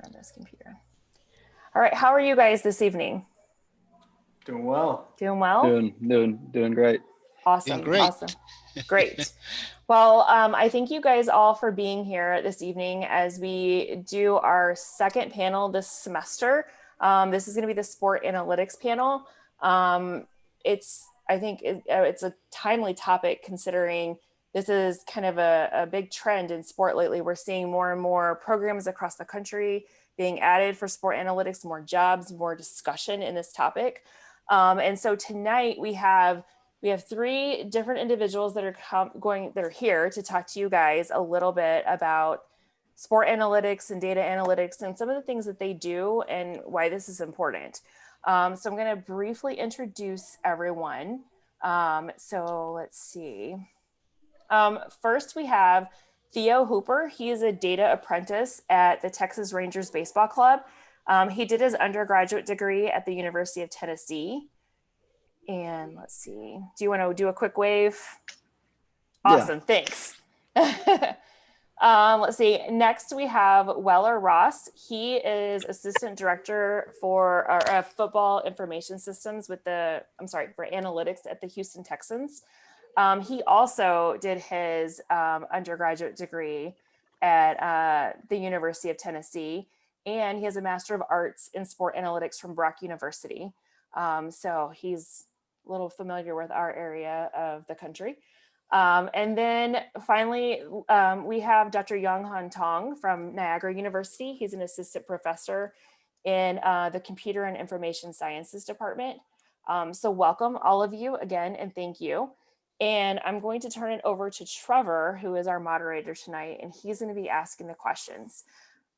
on this computer. All right, how are you guys this evening? Doing well. Doing well? Doing great. Awesome. Doing great. Awesome. Great. Well, I thank you guys all for being here this evening as we do our second panel this semester. This is going to be the sport analytics panel. I think it's a timely topic considering this is kind of a big trend in sport lately. We're seeing more and more programs across the country being added for sport analytics, more jobs, more discussion in this topic. And so tonight we have three different individuals that are here to talk to you guys a little bit about sport analytics and data analytics and some of the things that they do and why this is important. So I'm going to briefly introduce everyone. So let's see. First, we have Theo Hooper. He is a data apprentice at the Texas Rangers Baseball Club. He did his undergraduate degree at the University of Tennessee. And let's see, do you want to do a quick wave? Awesome, yeah. Thanks. Let's see, next we have Weller Ross. He is assistant director for football information systems for analytics at the Houston Texans. He also did his undergraduate degree at the University of Tennessee, and he has a Master of Arts in Sport Analytics from Brock University. So he's a little familiar with our area of the country. And then finally, we have Dr. Yonghong Tong from Niagara University. He's an assistant professor in the Computer and Information Sciences Department. So welcome all of you again, and thank you. And I'm going to turn it over to Trevor, who is our moderator tonight, and he's going to be asking the questions.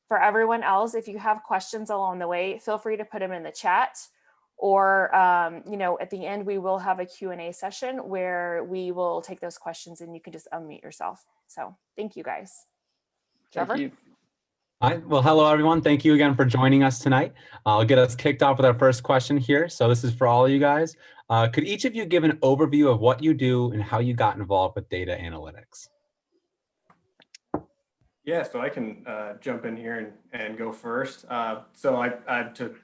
For everyone else, if you have questions along the way, feel free to put them in the chat. Or, at the end, we will have a Q&A session where we will take those questions and you can just unmute yourself. So thank you guys. Trevor? Thank you. All right. Well, hello, everyone. Thank you again for joining us tonight. I'll get us kicked off with our first question here. So this is for all of you guys. Could each of you give an overview of what you do and how you got involved with data analytics? Yeah, so I can jump in here and go first. To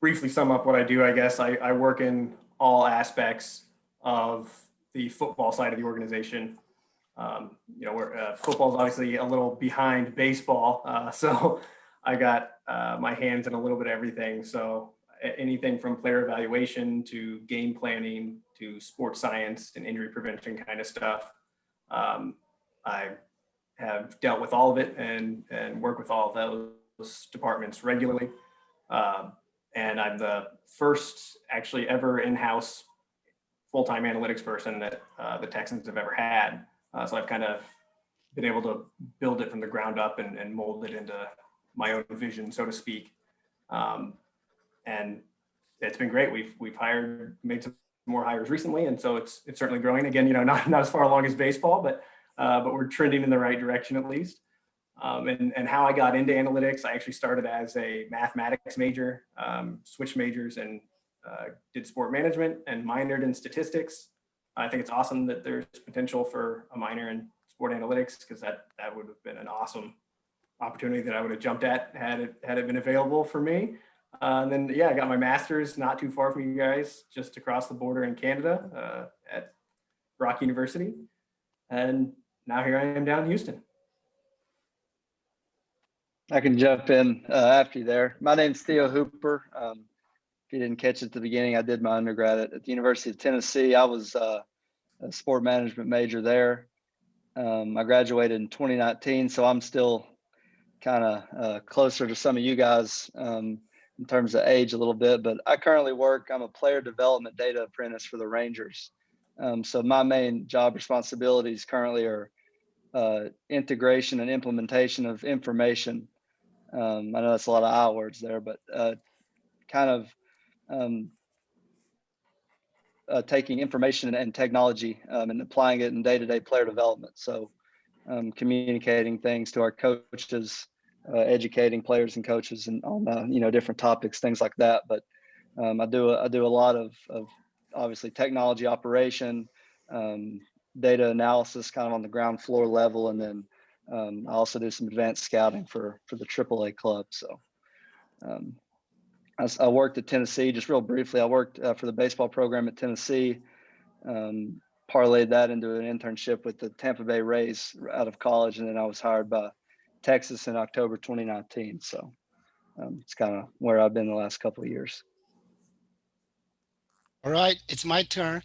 briefly sum up what I do, I guess I work in all aspects of the football side of the organization. Football is obviously a little behind baseball, so I got my hands in a little bit of everything. So anything from player evaluation to game planning to sports science and injury prevention kind of stuff. I have dealt with all of it and work with all of those departments regularly. And I'm the first actually ever in-house full-time analytics person that the Texans have ever had. So I've kind of been able to build it from the ground up and mold it into my own vision, so to speak. And it's been great. We've made some more hires recently, and so it's certainly growing. Again, not as far along as baseball, but we're trending in the right direction at least. And how I got into analytics, I actually started as a mathematics major, switched majors and did sport management and minored in statistics. I think it's awesome that there's potential for a minor in sport analytics because that would have been an awesome opportunity that I would have jumped at had it been available for me. And then, I got my master's not too far from you guys, just across the border in Canada at Brock University. And now here I am down in Houston. I can jump in after you there. My name's Theo Hooper. If you didn't catch it at the beginning, I did my undergrad at the University of Tennessee. I was a sport management major there. I graduated in 2019, so I'm still kind of closer to some of you guys in terms of age a little bit, but I currently I'm a player development data apprentice for the Rangers. So my main job responsibilities currently are integration and implementation of information. I know that's a lot of I words there, but taking information and technology and applying it in day-to-day player development. So communicating things to our coaches, educating players and coaches and on different topics, things like that. But I do a lot of obviously technology operation, data analysis kind of on the ground floor level, and then I also do some advanced scouting for the AAA club. So Um, I worked at Tennessee just real briefly. I worked for the baseball program at Tennessee, parlayed that into an internship with the Tampa Bay Rays out of college. And then I was hired by Texas in October 2019. So it's kind of where I've been the last couple of years. All right, it's my turn.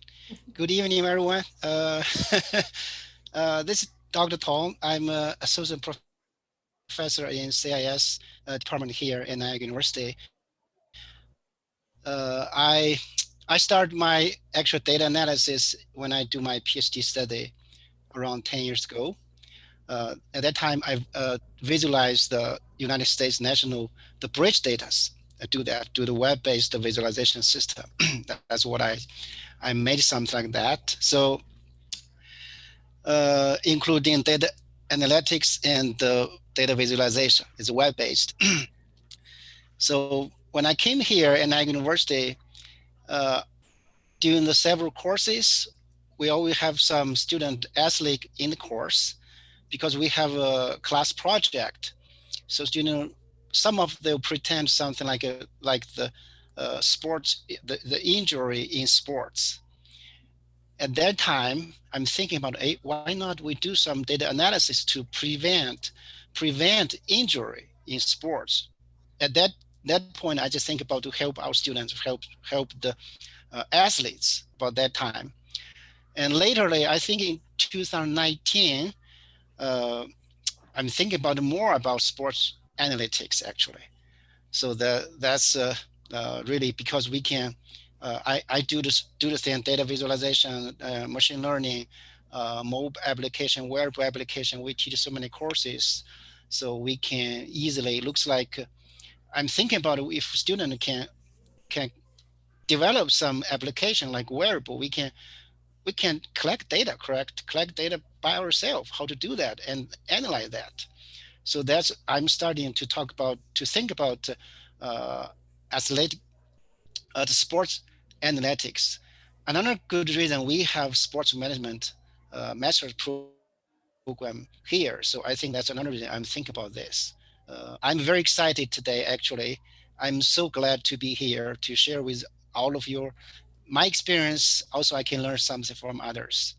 Good evening, everyone. This is Dr. Tong. I'm an associate professor in CIS department here at Niagara University. I started my actual data analysis when I do my PhD study around 10 years ago. At that time, I visualized the United States the bridge data. I do the web-based visualization system. That's what I made something like that. So including data analytics and data visualization. It's web-based. So when I came here at Niagara University, during the several courses, we always have some student athlete in the course because we have a class project. So some of them pretend something like the sports, the injury in sports. At that time, I'm thinking about, hey, why not we do some data analysis to prevent injury in sports? At that point, I just think about to help our students, help the athletes about that time. And laterly, I think in 2019, I'm thinking more about sports analytics actually. So that's really because we can. I do the thing, data visualization, machine learning, mobile application, wearable application. We teach so many courses, so we can easily. Looks like I'm thinking about if student can develop some application like wearable. We can collect data by ourselves. How to do that and analyze that. So I'm starting to think about athletic, the sports analytics. Another good reason we have sports management master's program here. So I think that's another reason I'm thinking about this. I'm very excited today, actually. I'm so glad to be here to share with all of you my experience. Also, I can learn something from others.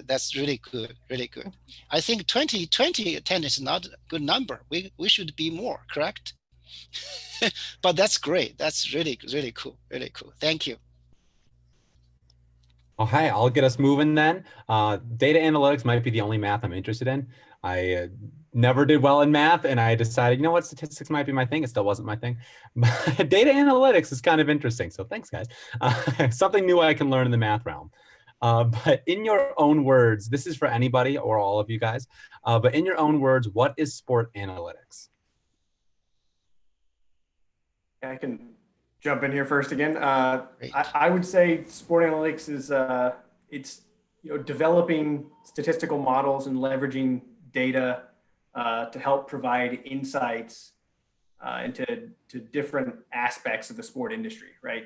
That's really good, really good. I think 20 attendance is not a good number. We should be more, correct? But that's great. That's really, really cool, really cool. Thank you. Oh, hi, I'll get us moving then. Data analytics might be the only math I'm interested in. I never did well in math, and I decided, you know what, statistics might be my thing. It still wasn't my thing. But data analytics is kind of interesting. So thanks, guys. Something new I can learn in the math realm. But in your own words, this is for anybody or all of you guys, but in your own words, what is sport analytics? I can jump in here first again. I would say sport analytics is it's developing statistical models and leveraging data to help provide insights into different aspects of the sport industry, right?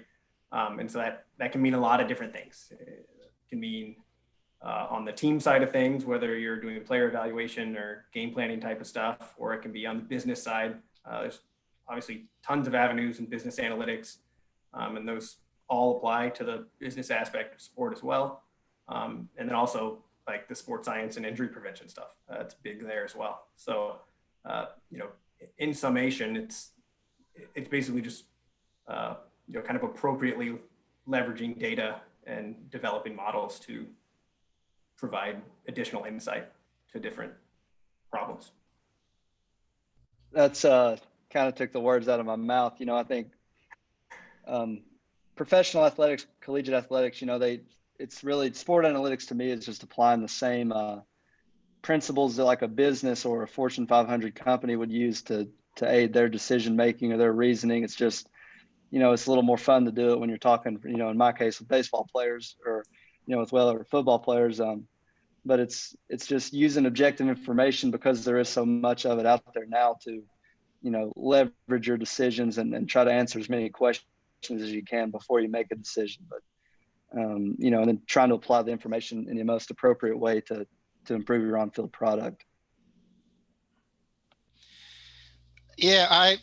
And so that can mean a lot of different things. It can mean on the team side of things, whether you're doing player evaluation or game planning type of stuff, or it can be on the business side. There's obviously tons of avenues in business analytics, and those all apply to the business aspect of sport as well. And then also like the sports science and injury prevention stuff. It's big there as well. So, in summation, it's basically just, kind of appropriately leveraging data and developing models to provide additional insight to different problems. That's kind of took the words out of my mouth. I think professional athletics, collegiate athletics, it's really sport analytics to me is just applying the same principles that like a business or a Fortune 500 company would use to aid their decision making or their reasoning. It's just, it's a little more fun to do it when you're talking, in my case with baseball players or, or football players. But it's just using objective information because there is so much of it out there now to, leverage your decisions and try to answer as many questions as you can before you make a decision. But, and then trying to apply the information in the most appropriate way to improve your on-field product. Yeah,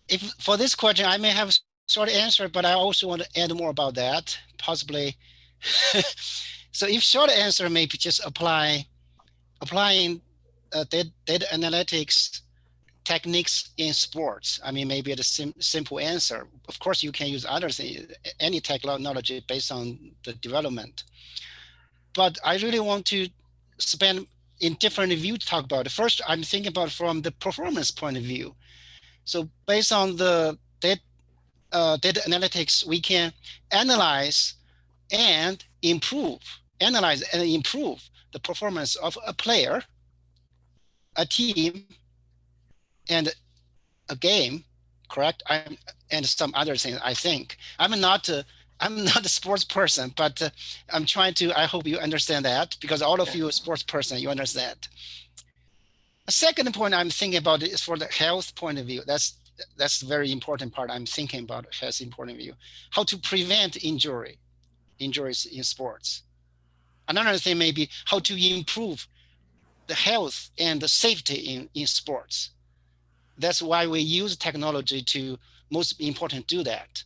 if for this question, I may have a short answer, but I also want to add more about that, possibly. So if short answer, maybe just applying data analytics techniques in sports. I mean, maybe it's a simple answer. Of course, you can use other things, any technology based on the development. But I really want to spend in different view to talk about it. First, I'm thinking about from the performance point of view. So based on the data analytics, we can analyze and improve the performance of a player, a team, and a game, correct? And some other things. I think I'm not a sports person, but I'm trying to. I hope you understand that, because all of you are sports person, you understand. A second point I'm thinking about is for the health point of view. That's the very important part. I'm thinking about health point of view. How to prevent injuries in sports. Another thing may be how to improve the health and the safety in sports. That's why we use technology to most important do that.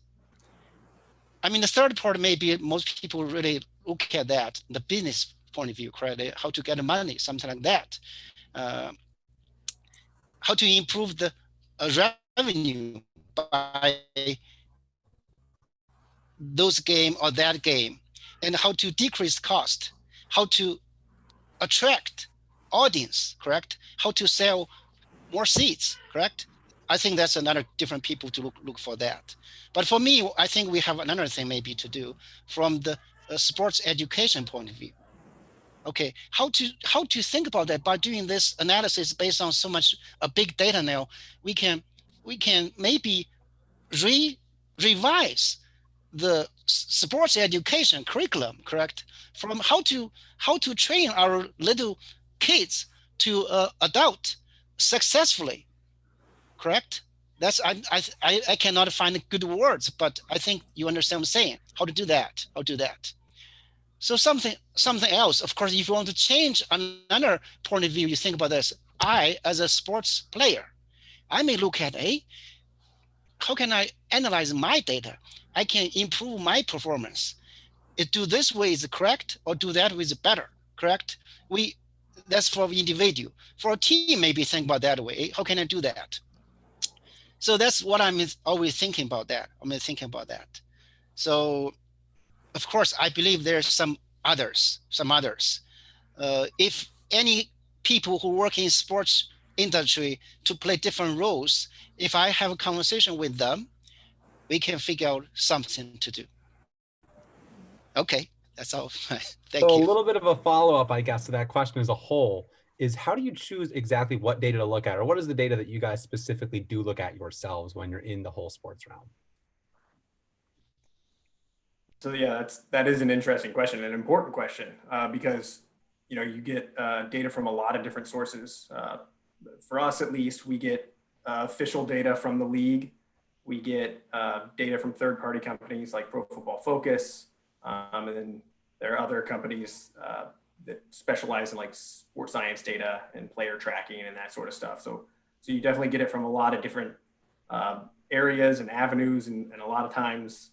I mean, the third part may be most people really look at that, the business point of view, correct? How to get money, something like that. How to improve the revenue by those game or that game, and how to decrease cost, how to attract audience, correct? How to sell more seats, correct? I think that's another different people to look for that. But for me, I think we have another thing maybe to do from the sports education point of view. Okay, how to think about that by doing this analysis based on so much big data now, we can maybe revise the sports education curriculum, correct? From how to train our little kids to adult successfully, correct? That's I cannot find good words, but I think you understand what I'm saying. How to do that? I'll do that. So something else. Of course, if you want to change another point of view, you think about this. I, as a sports player, I may look at how can I analyze my data? I can improve my performance. Do this way is correct, or do that way is better, correct? That's for individual. For a team, maybe think about that way. How can I do that? So that's what I'm always thinking about that. So, of course, I believe there's some others. If any people who work in sports industry to play different roles, if I have a conversation with them, we can figure out something to do. Okay, that's all. Thank So you. a little bit of a follow-up, I guess, to that question as a whole is how do you choose exactly what data to look at, or what is the data that you guys specifically do look at yourselves when you're in the whole sports realm? So yeah, that is an interesting question, an important question, because you get data from a lot of different sources. For us, at least, we get official data from the league. We get data from third-party companies like Pro Football Focus, and then there are other companies that specialize in like sports science data and player tracking and that sort of stuff. So you definitely get it from a lot of different areas and avenues, and a lot of times,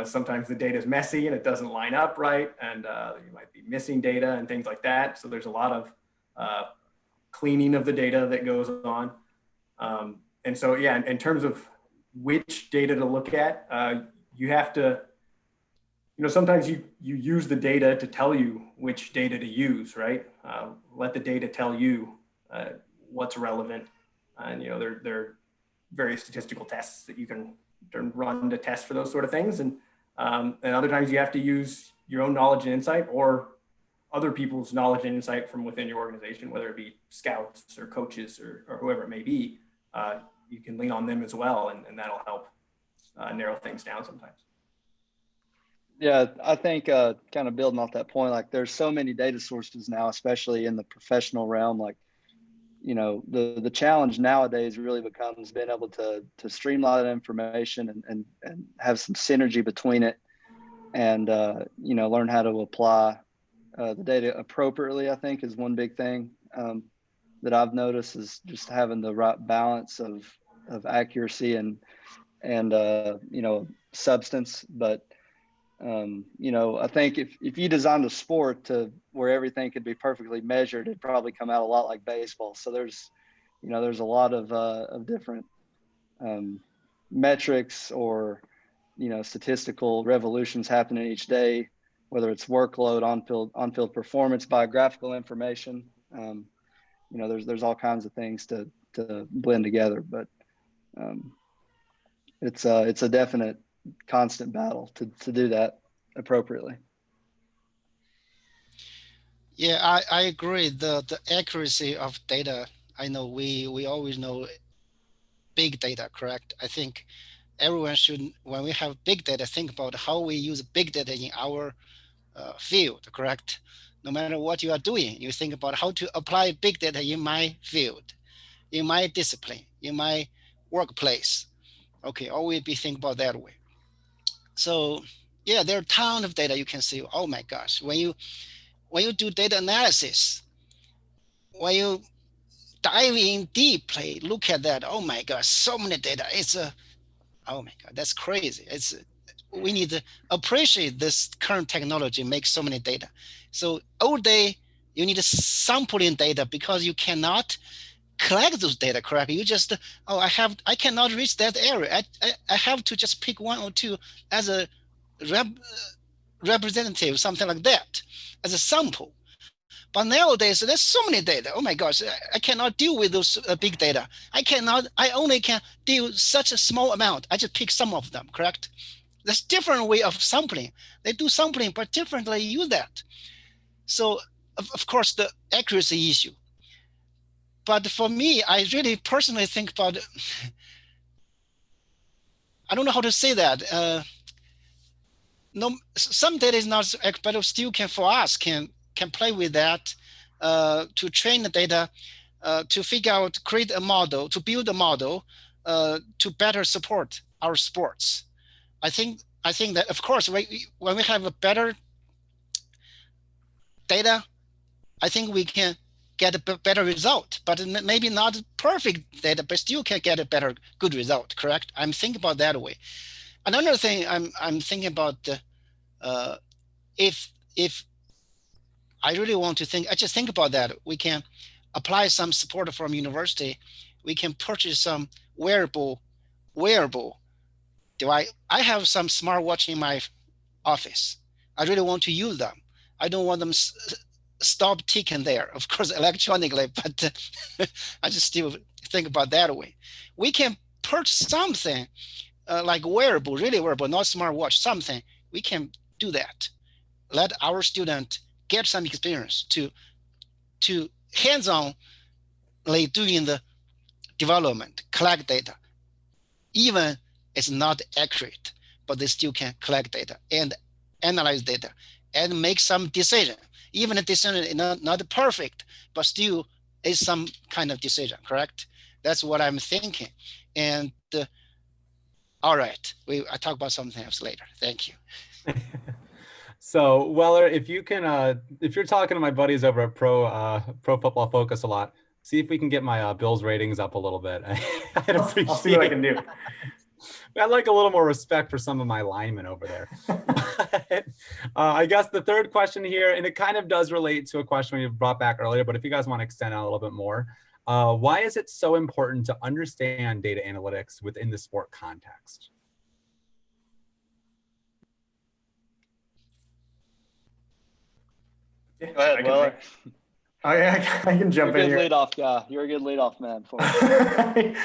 sometimes the data is messy and it doesn't line up right, and you might be missing data and things like that. So there's a lot of cleaning of the data that goes on. And so, yeah, in terms of which data to look at, you have to, sometimes you use the data to tell you which data to use, right? Let the data tell you what's relevant. And, there are various statistical tests that you can run to test for those sort of things. And other times you have to use your own knowledge and insight, or other people's knowledge and insight from within your organization, whether it be scouts or coaches or whoever it may be. You can lean on them as well, and that'll help narrow things down sometimes. Yeah, I think kind of building off that point, like there's so many data sources now, especially in the professional realm. Like, the challenge nowadays really becomes being able to streamline that information and have some synergy between it, and learn how to apply the data appropriately. I think is one big thing that I've noticed, is just having the right balance of of accuracy and you know, substance. But you know, I think if you designed a sport to where everything could be perfectly measured, it'd probably come out a lot like baseball. So there's, you know, there's a lot of different metrics or, you know, statistical revolutions happening each day, whether it's workload, on-field performance, biographical information. You know, there's all kinds of things to blend together, but it's a definite constant battle to do that appropriately. Yeah, I agree. The accuracy of data, I know we always know big data, correct? I think everyone should, when we have big data, think about how we use big data in our field, correct? No matter what you are doing, you think about how to apply big data in my field, in my discipline, in my workplace. Okay, always be think about that way. So yeah, there are a ton of data you can see. Oh my gosh, when you do data analysis, when you dive in deeply, look at that. Oh my gosh, so many data. Oh my God, that's crazy. We need to appreciate this current technology makes so many data. So all day you need sampling data because you cannot collect those data correctly. You just, oh, I cannot reach that area. I have to just pick one or two as a representative, something like that, as a sample. But nowadays, there's so many data. Oh my gosh, I cannot deal with those big data. I only can deal such a small amount. I just pick some of them, correct? There's different way of sampling. They do sampling, but differently use that. So of course, the accuracy issue. But for me, I really personally think about, I don't know how to say that. No, some data is not, but still can for us can play with that to train the data, to figure out, create a model, to build a model to better support our sports. I think that of course when we have a better data, I think we can get a better result, but maybe not perfect data, but still can get a better, good result. Correct? I'm thinking about that way. Another thing I'm thinking about, if I really want to think, I just think about that. We can apply some support from university. We can purchase some wearable device. I have some smartwatch in my office. I really want to use them. I don't want them stop ticking there, of course, electronically, but I just still think about that way. We can purchase something like wearable, really wearable, not smartwatch, something. We can do that. Let our student get some experience to hands-on doing the development, collect data. Even it's not accurate, but they still can collect data and analyze data and make some decision. Even a decision is not perfect, but still is some kind of decision, correct? That's what I'm thinking. And all right, I talk about something else later. Thank you. So Weller, if you can, if you're talking to my buddies over at Pro Football Focus a lot, see if we can get my Bills ratings up a little bit. I'd appreciate. I'll see what I can do. I'd like a little more respect for some of my linemen over there. But, I guess the third question here, and it kind of does relate to a question we brought back earlier, but if you guys want to extend out a little bit more, why is it so important to understand data analytics within the sport context? Yeah, Go ahead, Weller. I can jump in here. You're a good leadoff guy. You're a good leadoff man for me.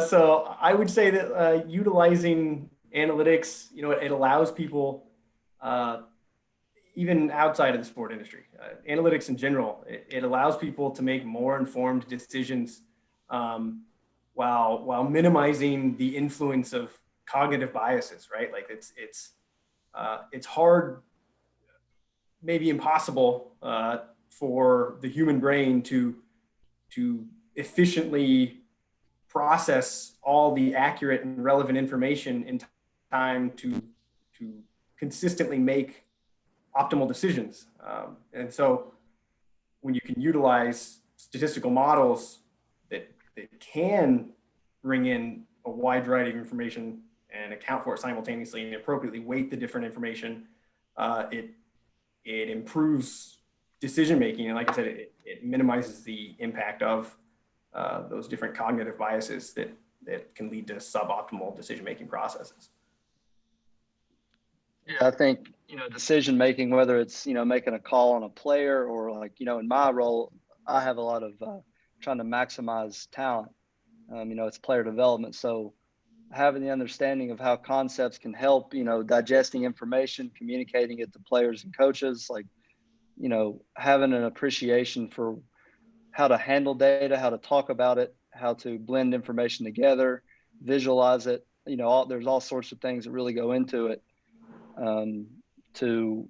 So I would say that utilizing analytics, you know, it allows people, even outside of the sport industry, analytics in general, it allows people to make more informed decisions while minimizing the influence of cognitive biases, right? Like it's hard, maybe impossible, for the human brain to efficiently process all the accurate and relevant information in time to consistently make optimal decisions. And so when you can utilize statistical models that can bring in a wide variety of information and account for it simultaneously and appropriately weight the different information, it improves decision making. And like I said, it minimizes the impact of those different cognitive biases that can lead to suboptimal decision making processes. Yeah, I think, decision making, whether it's, making a call on a player or like, in my role, I have a lot of trying to maximize talent. It's player development. So having the understanding of how concepts can help, digesting information, communicating it to players and coaches, like, having an appreciation for how to handle data, how to talk about it, how to blend information together, visualize it. There's all sorts of things that really go into it. To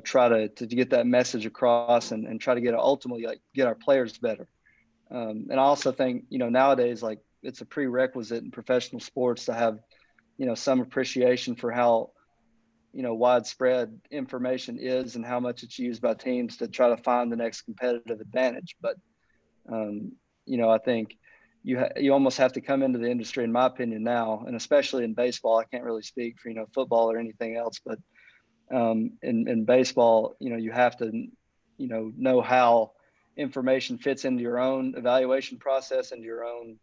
try to get that message across and try to ultimately get our players better. And I also think nowadays, like, it's a prerequisite in professional sports to have some appreciation for how widespread information is and how much it's used by teams to try to find the next competitive advantage. But I think you almost have to come into the industry, in my opinion now, and especially in baseball. I can't really speak for football or anything else, but in baseball, you have to know how information fits into your own evaluation process and your own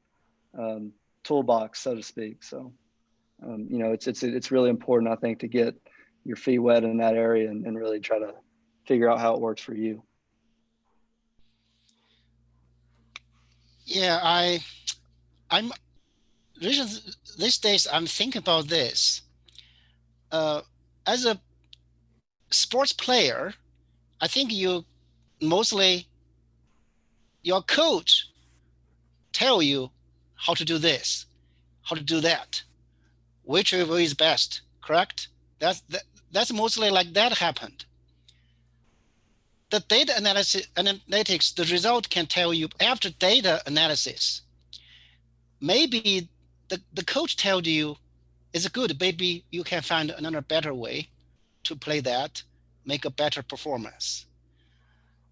toolbox, so to speak. So it's really important, I think, to get your feet wet in that area and really try to figure out how it works for you. Yeah, I'm these days I'm thinking about this. As a sports player, I think mostly your coach tell you how to do this, how to do that, which way is best, correct? That's mostly like that happened. The data analytics, the result can tell you after data analysis. Maybe the coach told you it's good, maybe you can find another better way to play that, make a better performance.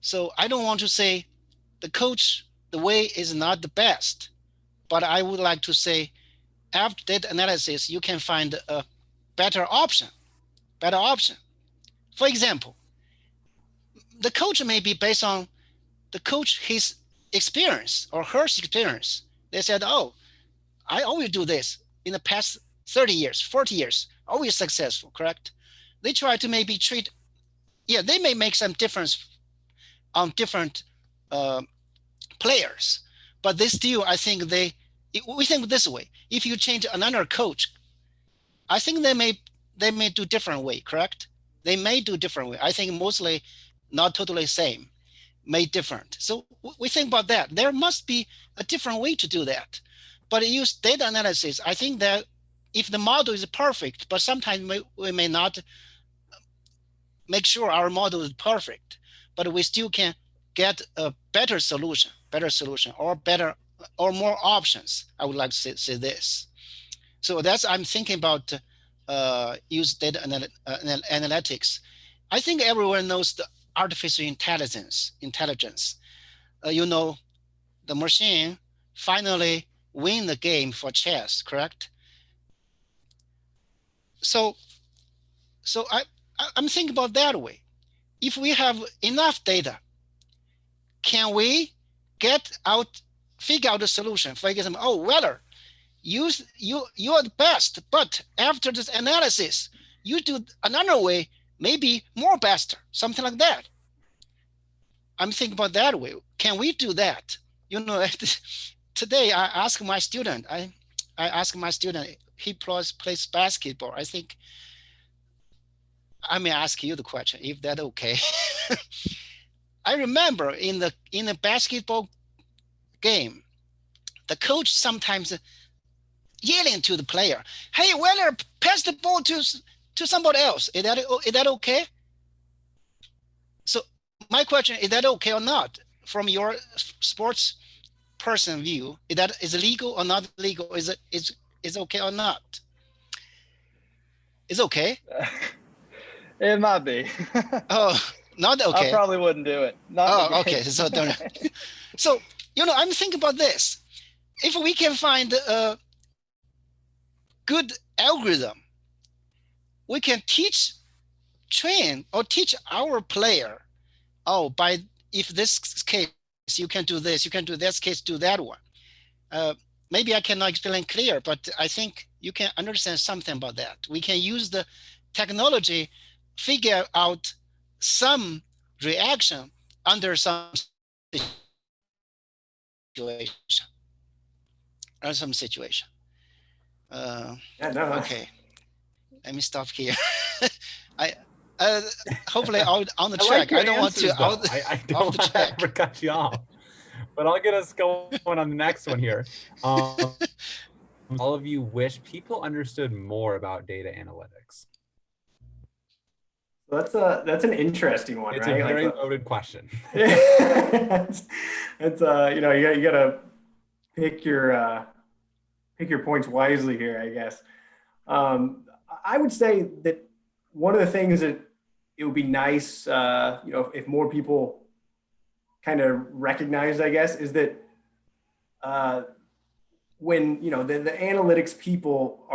So I don't want to say the coach, the way is not the best, but I would like to say after data analysis, you can find a better option. For example, the coach may be based on his experience or her experience. They said, oh, I always do this in the past 30 years, 40 years, always successful, correct? They try to maybe they may make some difference on different players, but they still, I think we think this way. If you change another coach, I think they may do different way, correct? They may do different way. I think mostly not totally same, may different. So we think about that. There must be a different way to do that. But use data analysis. I think that if the model is perfect, but sometimes we may not make sure our model is perfect, but we still can get a better solution or more options. I would like to say this. So I'm thinking about use data analytics. I think everyone knows the artificial intelligence. The machine finally win the game for chess, correct? So I'm thinking about that way. If we have enough data, can we figure out a solution? For example, oh, Weller, you are the best, but after this analysis, you do another way, maybe more best, something like that. I'm thinking about that way. Can we do that? Today I asked my student, he plays basketball. I may ask you the question, if that's okay. I remember in the basketball game, the coach sometimes yelling to the player, "Hey, Weller, pass the ball to somebody else." Is that okay? So my question, is that okay or not? From your sports person view, is it legal or not legal? Is it okay or not? It's okay. It might be. Oh, not okay. I probably wouldn't do it. Okay. So I'm thinking about this. if we can find a good algorithm, we can train or teach our player, oh, by if this case you can do this, you can do this case, do that one. Maybe I cannot explain clear, but I think you can understand something about that. We can use the technology, figure out some reaction under some situation. Or some situation. Yeah, no, Okay, let me stop here. I uh, hopefully on the I like track. your I don't want to answers, though. I off don't the want to track. ever cut you off, but I'll get us going on the next one here. All of you wish people understood more about data analytics. that's an interesting one, It's right? a very Like, loaded question. it's you know, you gotta pick your points wisely here, I guess. I would say that one of the things that it would be nice, you know, if more people kind of recognized, I guess, is that uh, when you know the analytics people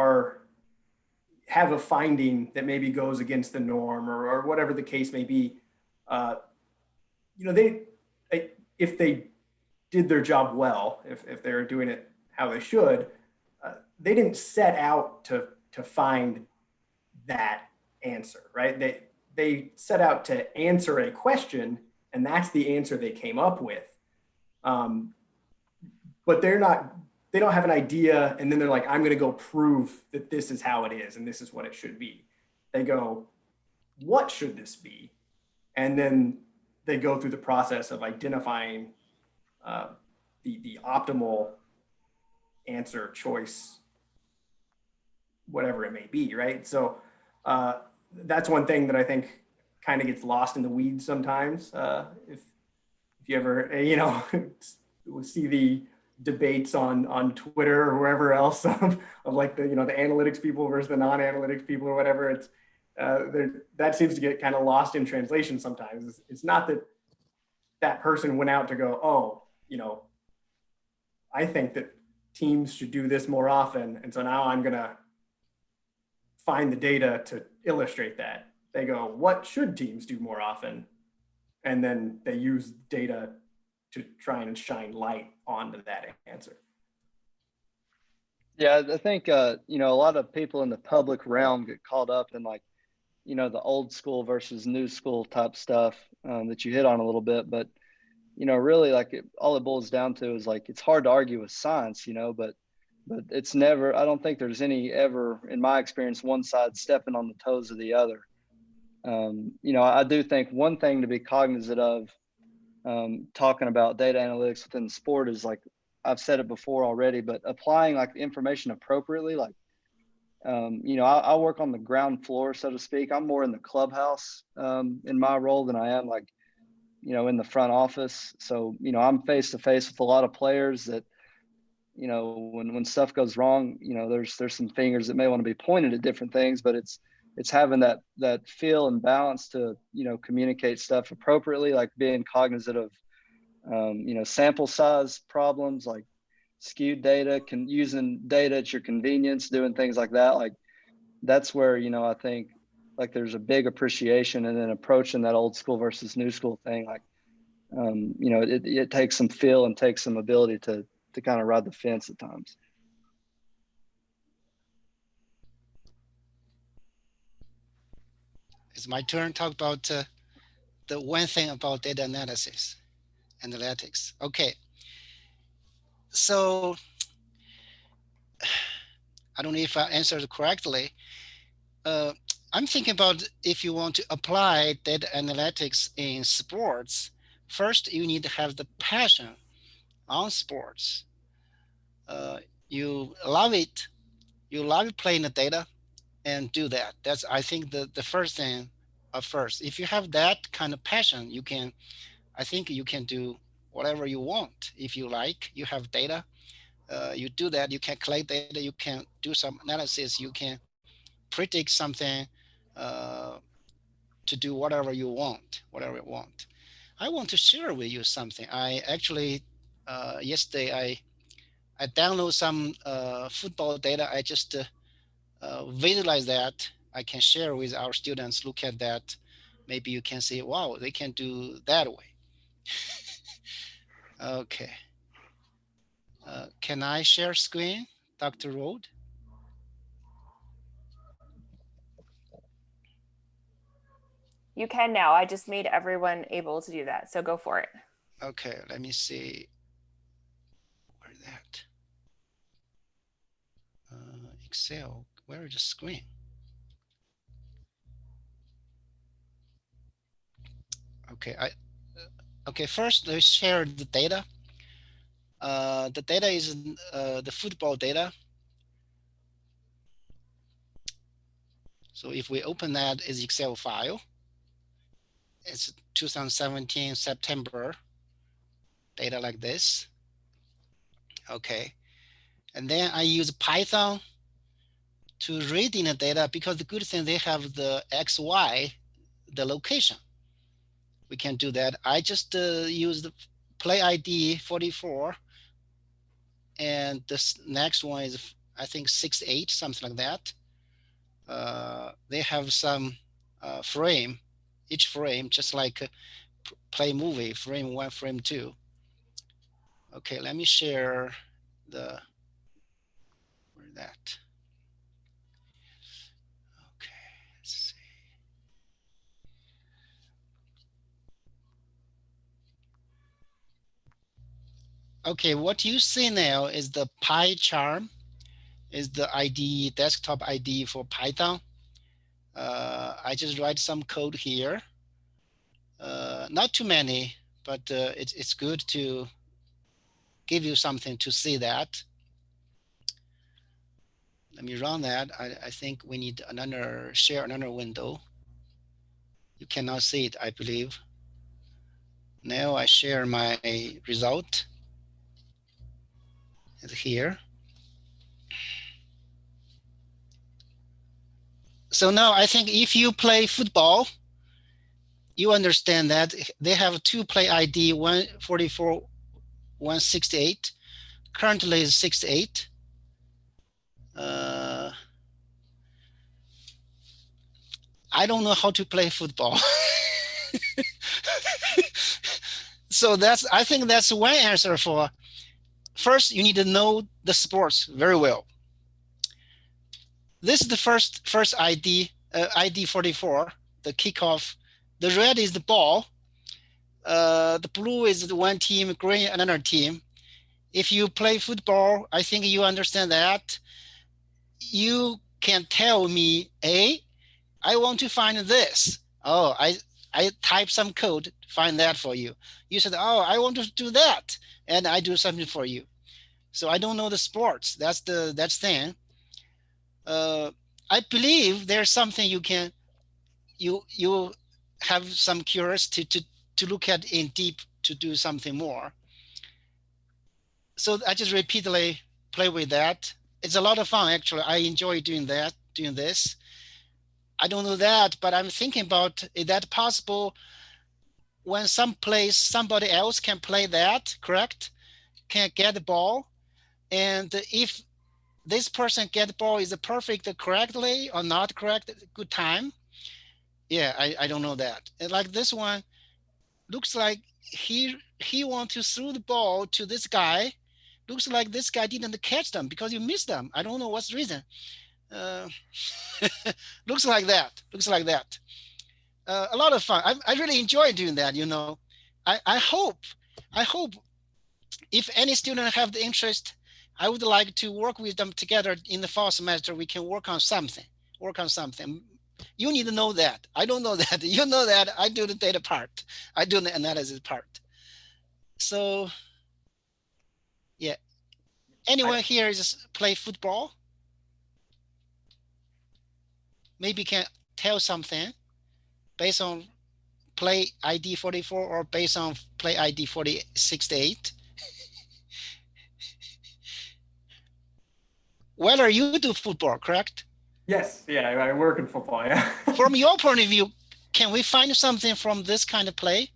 have a finding that maybe goes against the norm or whatever the case may be, uh, you know, if they did their job well, if they're doing it how they should, they didn't set out to find that answer, right? They set out to answer a question, and that's the answer they came up with. Um, but they don't have an idea, and then they're like, I'm going to go prove that this is how it is, and this is what it should be. They go, what should this be? And then they go through the process of identifying uh, the optimal answer, choice, whatever it may be, right? So that's one thing that I think kind of gets lost in the weeds sometimes. If you ever you know see the debates on Twitter or wherever else of like the you know the analytics people versus the non-analytics people or whatever, it's that seems to get kind of lost in translation sometimes. It's not that that person went out to go, oh, you know, I think that teams should do this more often, and so now I'm gonna find the data to illustrate that. They go, what should teams do more often? And then they use data to try and shine light onto that answer. Yeah, I think you know, a lot of people in the public realm get caught up in like, you know, the old school versus new school type stuff that you hit on a little bit. But you know, really, like all it boils down to is like it's hard to argue with science, you know, but it's never. I don't think there's any ever, in my experience, one side stepping on the toes of the other. You know, I do think one thing to be cognizant of talking about data analytics within the sport is like I've said it before already, but applying like the information appropriately, like you know, I work on the ground floor, so to speak. I'm more in the clubhouse in my role than I am like, you know, in the front office. So, you know, I'm face to face with a lot of players that, you know, when stuff goes wrong, you know, there's some fingers that may want to be pointed at different things, but it's having that feel and balance to, you know, communicate stuff appropriately, like being cognizant of you know, sample size problems, like skewed data, using data at your convenience, doing things like that. Like that's where, you know, I think like there's a big appreciation, and then approaching that old school versus new school thing. Like, you know, it takes some feel and takes some ability to kind of ride the fence at times. It's my turn to talk about the one thing about data analysis, analytics. Okay, so I don't know if I answered correctly. Uh, I'm thinking about if you want to apply data analytics in sports, first you need to have the passion on sports. You love it. You love playing the data and do that. That's, I think, the first thing first. If you have that kind of passion, you can, I think you can do whatever you want. If you like, you have data, you do that, you can collect data, you can do some analysis, you can predict something, uh, to do whatever you want, whatever you want. I want to share with you something. I actually, yesterday, I download some football data. I just visualize that. I can share with our students, look at that. Maybe you can see, wow, they can do that way. Okay. Can I share screen, Dr. Rode? You can now. I just made everyone able to do that. So go for it. Okay, let me see. Where that? Excel, where is the screen? Okay, okay, first let's share the data. The data is the football data. So if we open that as Excel file, it's 2017 September data like this. Okay, and then I use Python to read in the data, because the good thing, they have the XY, the location. We can do that. I just use the play ID 44, and this next one is, I think, 68, something like that. They have some frame, each frame, just like play movie, frame 1, frame 2. Okay, let me share the, where that? Okay, let's see. Okay, what you see now is the PyCharm, is the ID, desktop ID for Python. I just write some code here. Not too many, but it's good to give you something to see that. Let me run that. I think we need another, share another window. You cannot see it, I believe. Now I share my result. It's here. So now I think if you play football, you understand that they have two play ID, 144, 168. Currently is 68. I don't know how to play football. So I think that's one answer for, first, you need to know the sports very well. This is the first ID, ID 44, the kickoff. The red is the ball. The blue is the one team, green another team. If you play football, I think you understand that. You can tell me, hey, I want to find this. Oh, I type some code to find that for you. You said, oh, I want to do that, and I do something for you. So I don't know the sports. That's thing. I believe there's something you can, you have some curiosity to look at in deep, to do something more. So I just repeatedly play with that. It's a lot of fun, actually. I enjoy doing this. I don't know that, but I'm thinking about, is that possible when somebody else can play that, correct? Can get the ball. And if this person get the ball is perfect correctly or not correct, good time. Yeah, I don't know that. And like this one, looks like he want to throw the ball to this guy. Looks like this guy didn't catch them because you missed them. I don't know what's the reason. Looks like that. A lot of fun. I really enjoy doing that. You know, I hope if any student have the interest, I would like to work with them together in the fall semester. We can work on something. You need to know that. I don't know that. You know that. I do the data part. I do the analysis part. So, yeah. Anyone here is play football? Maybe can tell something based on play ID 44 or based on play ID 4068. Whether you do football, correct? Yes, yeah, I work in football, yeah. From your point of view, can we find something from this kind of play?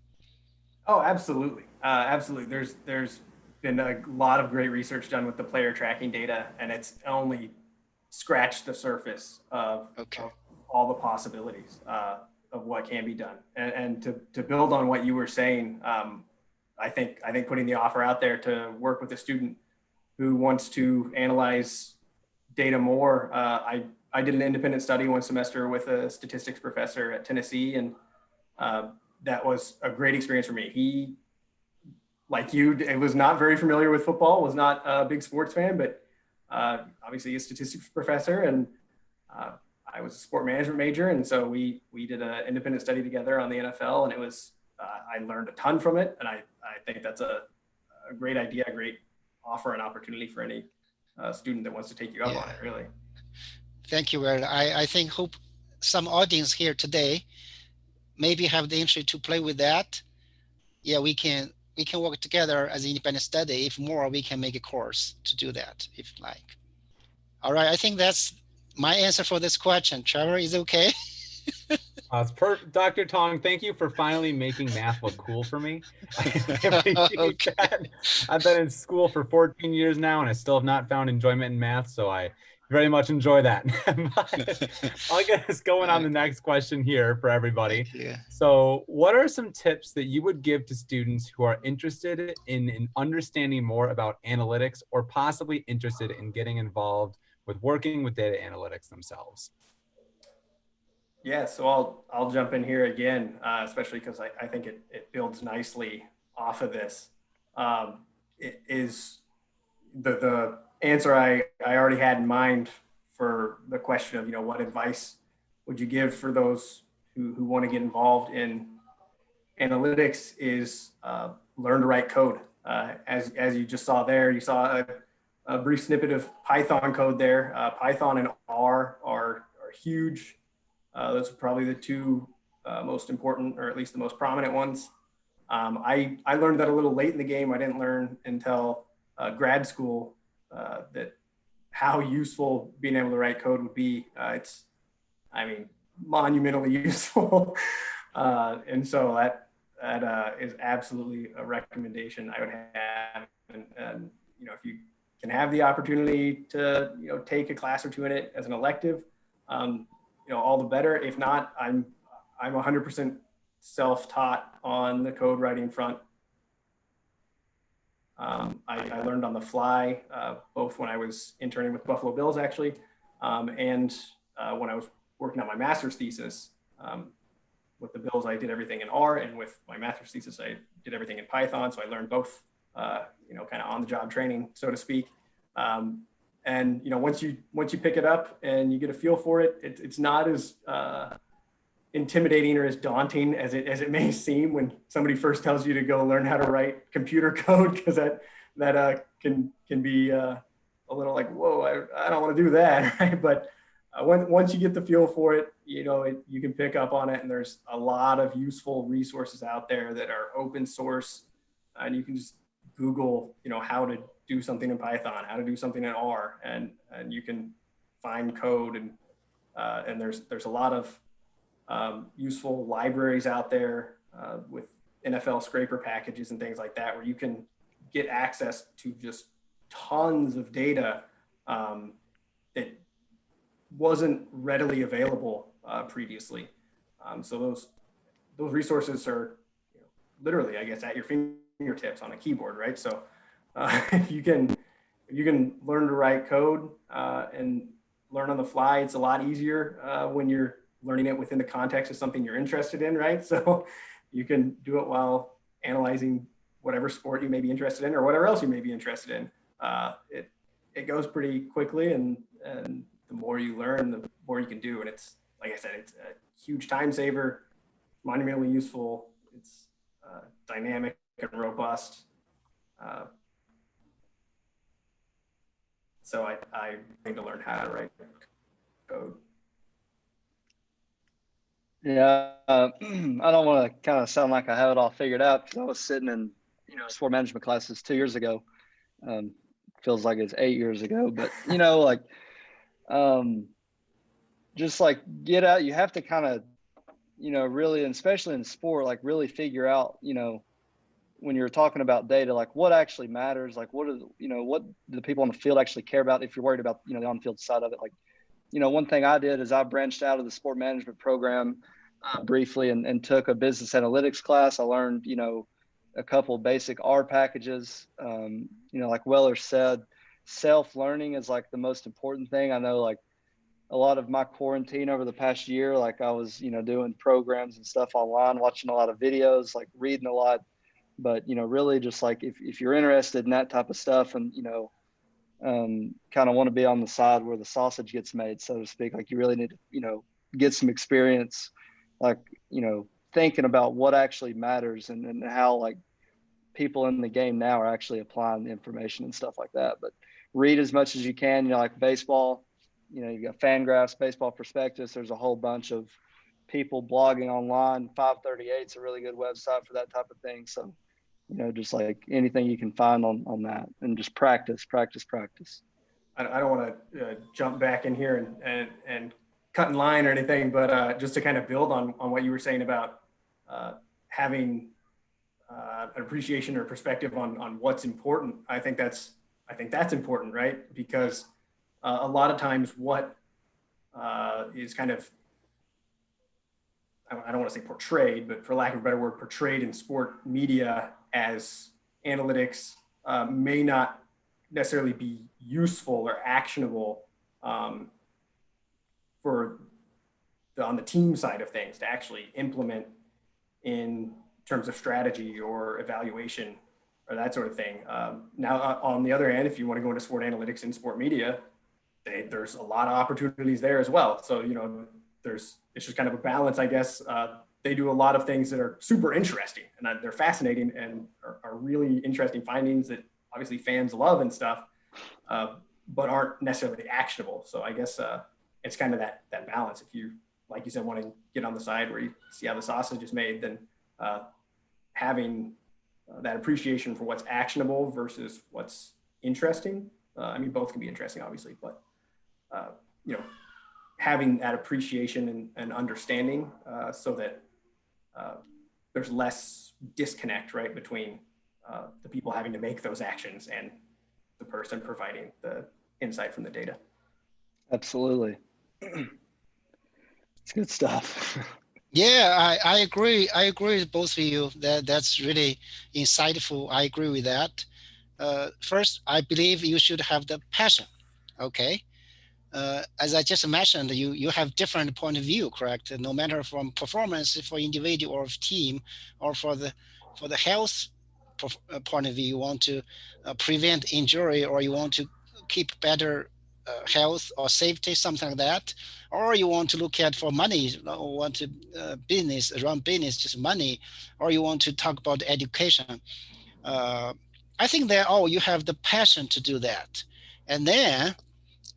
Oh, absolutely. Absolutely. There's been a lot of great research done with the player tracking data, and it's only scratched the surface of all the possibilities of what can be done. And to build on what you were saying, I think putting the offer out there to work with a student who wants to analyze data more. I did an independent study one semester with a statistics professor at Tennessee, and that was a great experience for me. He, like you, it was not very familiar with football, was not a big sports fan, but obviously a statistics professor, and I was a sport management major, and so we did an independent study together on the NFL, and it was I learned a ton from it, and I think that's a great idea, a great offer and opportunity for any student that wants to take you up on it, really. Thank you, Aaron. I think hope some audience here today maybe have the interest to play with that. Yeah, we can work together as an independent study. If more, we can make a course to do that, if like. All right, I think that's my answer for this question. Trevor, is it okay? It's perfect. Dr. Tong, thank you for finally making math look cool for me. I appreciate that. I've been in school for 14 years now, and I still have not found enjoyment in math, so I very much enjoy that. I'll get us going on the next question here for everybody. So what are some tips that you would give to students who are interested in understanding more about analytics, or possibly interested in getting involved with working with data analytics themselves? Yeah, so I'll jump in here again, especially because I think it builds nicely off of this. It is the answer I already had in mind for the question of, what advice would you give for those who want to get involved in analytics is learn to write code. As you just saw there, you saw a brief snippet of Python code there. Python and R are huge. Those are probably the two most important, or at least the most prominent ones. I learned that a little late in the game. I didn't learn until grad school that how useful being able to write code would be. It's monumentally useful. And so that is absolutely a recommendation I would have. And if you can have the opportunity to, take a class or two in it as an elective, all the better. If not, I'm 100% self-taught on the code writing front. I learned on the fly, both when I was interning with Buffalo Bills, actually, and when I was working on my master's thesis. With the Bills, I did everything in R, and with my master's thesis, I did everything in Python. So I learned both, kind of on-the-job training, so to speak. And once you pick it up and you get a feel for it, it's not as intimidating or as daunting as it may seem when somebody first tells you to go learn how to write computer code, because that can be a little like, whoa, I don't want to do that, right? But once you get the feel for it, you can pick up on it, and there's a lot of useful resources out there that are open source, and you can just Google, how to do something in Python, how to do something in R, and you can find code, and there's a lot of useful libraries out there with NFL scraper packages and things like that, where you can get access to just tons of data that wasn't readily available previously. So those resources are literally, I guess, at your fingertips on a keyboard, right? So if you can learn to write code and learn on the fly, it's a lot easier when you're learning it within the context of something you're interested in, right? So you can do it while analyzing whatever sport you may be interested in, or whatever else you may be interested in. It goes pretty quickly, and the more you learn, the more you can do. And it's, like I said, it's a huge time saver, monumentally useful. It's dynamic and robust. So I need to learn how to write code. Yeah, I don't want to kind of sound like I have it all figured out, because I was sitting in, sport management classes 2 years ago. Feels like it's 8 years ago, but just like get out. You have to kind of, really, and especially in sport, like really figure out, when you're talking about data, like what actually matters, like what what do the people on the field actually care about if you're worried about, the on-field side of it. Like, one thing I did is I branched out of the sport management program briefly and took a business analytics class. I learned, a couple basic R packages. Like Weller said, self-learning is like the most important thing. I know like a lot of my quarantine over the past year, like I was, doing programs and stuff online, watching a lot of videos, like reading a lot. But, really just like if you're interested in that type of stuff and, kind of want to be on the side where the sausage gets made, so to speak, like you really need to, get some experience, like, thinking about what actually matters and how like people in the game now are actually applying the information and stuff like that. But read as much as you can, like baseball, you got Fangraphs, Baseball Prospectus. There's a whole bunch of people blogging online. 538 is a really good website for that type of thing. So, just like anything you can find on that, and just practice. I don't want to jump back in here and cut in line or anything, but just to kind of build on what you were saying about having an appreciation or perspective on what's important. I think that's important, right? Because a lot of times what is kind of, I don't want to say portrayed, but for lack of a better word, portrayed in sport media as analytics may not necessarily be useful or actionable on the team side of things to actually implement in terms of strategy or evaluation or that sort of thing. Now, on the other hand, if you want to go into sport analytics and sport media, there's a lot of opportunities there as well. So, it's just kind of a balance, I guess. They do a lot of things that are super interesting and they're fascinating and are really interesting findings that obviously fans love and stuff, but aren't necessarily actionable. So I guess it's kind of that balance. If you, like you said, want to get on the side where you see how the sausage is made, then having that appreciation for what's actionable versus what's interesting. I mean, both can be interesting, obviously, but having that appreciation and understanding so that there's less disconnect, right, between the people having to make those actions and the person providing the insight from the data. Absolutely. It's good stuff. Yeah, I agree. I agree with both of you. That's really insightful. I agree with that. First, I believe you should have the passion. Okay. As I just mentioned, you have different point of view, correct? No matter from performance for individual or team, or for the health point of view, you want to prevent injury, or you want to keep better health or safety, something like that, or you want to look at for money, or want to run business, just money, or you want to talk about education. I think that you have the passion to do that, and then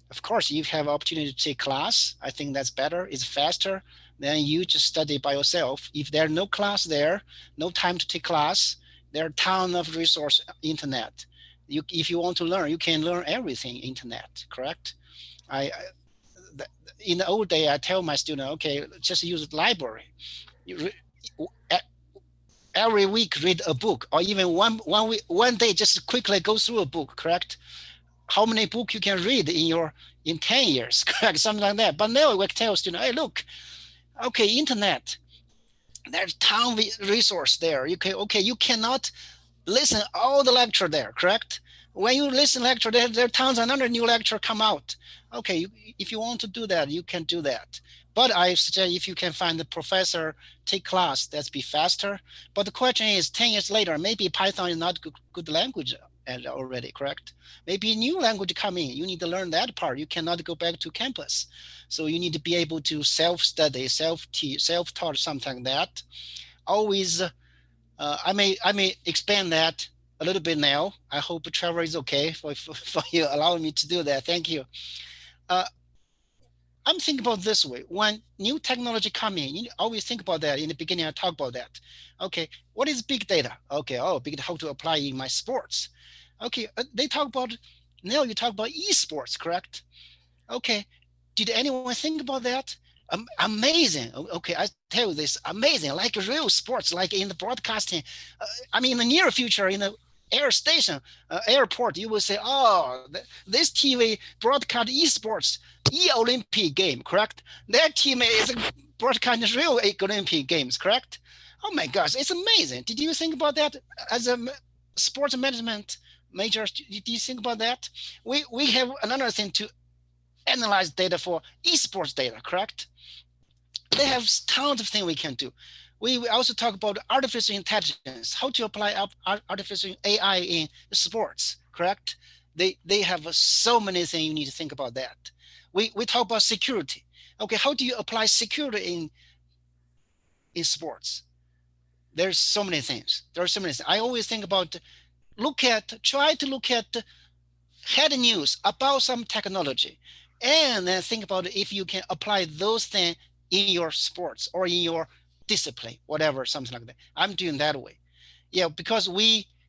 of course you have opportunity to take class. I think that's better. It's faster than you just study by yourself. If there's no class there, no time to take class, there are a ton of resource internet. If you want to learn, you can learn everything internet, correct? In the old day, I tell my student, okay, just use the library. Every week read a book, or even one day just quickly go through a book, correct? How many books you can read in 10 years, correct? Something like that. But now we tell students, hey, look, okay, internet, there's ton of resource there. You cannot listen all the lecture there, correct? When you listen lecture, there are tons of another new lecture come out. Okay, if you want to do that, you can do that. But I suggest if you can find the professor, take class, that's be faster. But the question is, 10 years later, maybe Python is not good language already, correct? Maybe a new language come in. You need to learn that part. You cannot go back to campus. So you need to be able to self-study, self-taught, something like that. Always, I may expand that a little bit now. I hope Trevor is okay for you allowing me to do that. Thank you. I'm thinking about this way. When new technology come in, you always think about that. In the beginning, I talk about that. Okay, what is big data? Okay, big data, how to apply in my sports. Okay, they talk about, now you talk about esports, correct? Okay, did anyone think about that? Amazing. Okay, I tell you this, amazing, like real sports, like in the broadcasting. I mean, in the near future, in the air station, airport, you will say, oh, this TV broadcast esports, Olympic game, correct? That team is broadcasting real Olympic games, correct? Oh my gosh, it's amazing. Did you think about that as a sports management major? Did you think about that? We have another thing to analyze data for esports data, correct? They have tons of things we can do. We also talk about artificial intelligence, how to apply artificial AI in sports, correct? They have so many things you need to think about that. We talk about security. Okay, how do you apply security in sports? There's so many things. There are so many things. I always think about try to look at head news about some technology, and then think about if you can apply those things in your sports or in your discipline, whatever, something like that. I'm doing that way. Yeah, because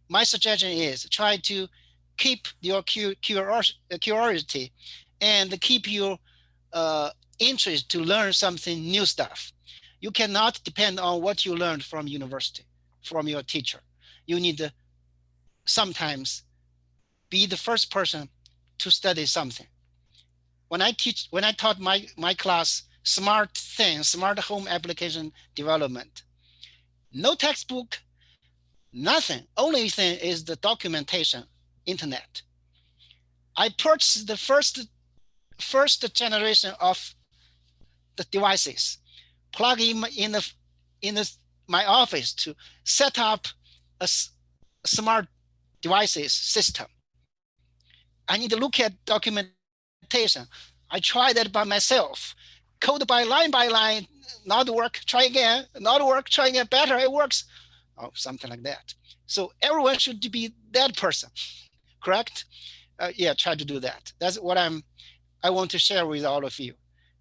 my suggestion is try to keep your curiosity and keep your interest to learn something new stuff. You cannot depend on what you learned from university, from your teacher. You need to sometimes be the first person to study something. When I taught my class smart home application development, no textbook, nothing. Only thing is the documentation, internet. I purchased the first generation of the devices, plug in my office to set up a smart devices system. I need to look at documentation. I tried that by myself, code by line, not work, try again, not work, try again, better, it works. Oh, something like that. So everyone should be that person, correct? Yeah, try to do that. That's what I want to share with all of you.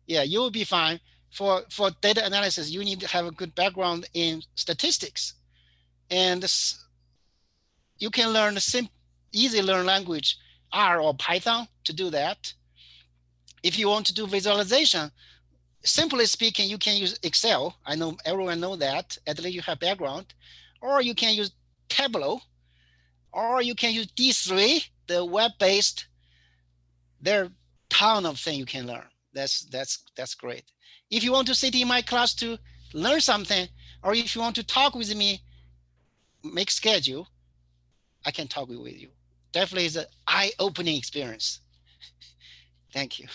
Yeah, you will be fine. For data analysis, you need to have a good background in statistics. And you can learn easy learn language, R or Python, to do that. If you want to do visualization, simply speaking, you can use Excel. I know everyone know that, at least you have background. Or you can use Tableau, or you can use D3, the web-based. There are a ton of things you can learn. That's great. If you want to sit in my class to learn something, or if you want to talk with me, make schedule, I can talk with you. Definitely is an eye-opening experience. Thank you.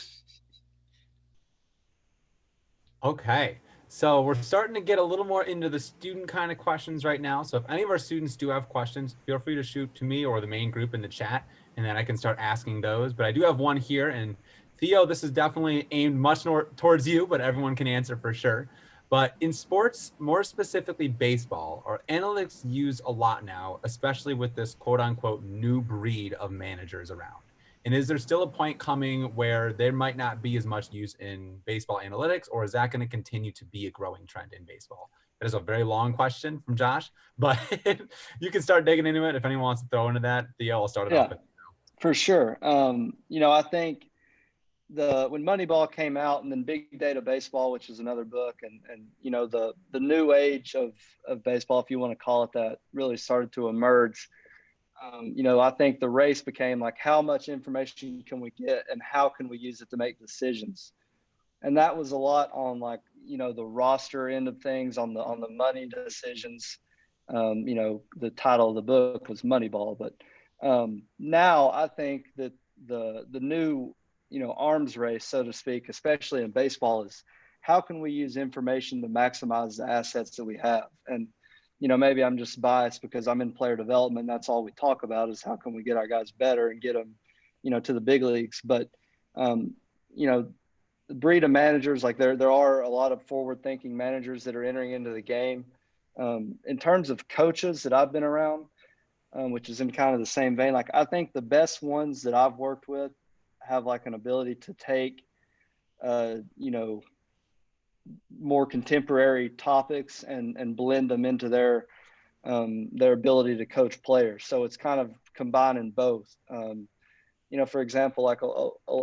Okay, so we're starting to get a little more into the student kind of questions right now. So if any of our students do have questions, feel free to shoot to me or the main group in the chat, and then I can start asking those. But I do have one here, and Theo, this is definitely aimed much more towards you, but everyone can answer for sure. But in sports, more specifically baseball, are analytics used a lot now, especially with this quote unquote new breed of managers around? And is there still a point coming where there might not be as much use in baseball analytics, or is that going to continue to be a growing trend in baseball? That is a very long question from Josh, but you can start digging into it if anyone wants to throw into that. Theo, I'll start it off with. For sure. I think when Moneyball came out, and then Big Data Baseball, which is another book, and the new age of baseball, if you want to call it that, really started to emerge. I think the race became like, how much information can we get and how can we use it to make decisions? And that was a lot on the roster end of things, on the money decisions. The title of the book was Moneyball, but now I think that the new, arms race, so to speak, especially in baseball, is how can we use information to maximize the assets that we have? And maybe I'm just biased because I'm in player development. That's all we talk about, is how can we get our guys better and get them, to the big leagues. But, the breed of managers, like there are a lot of forward-thinking managers that are entering into the game. In terms of coaches that I've been around, which is in kind of the same vein, like I think the best ones that I've worked with have like an ability to take, more contemporary topics and blend them into their ability to coach players. So it's kind of combining both. For example, like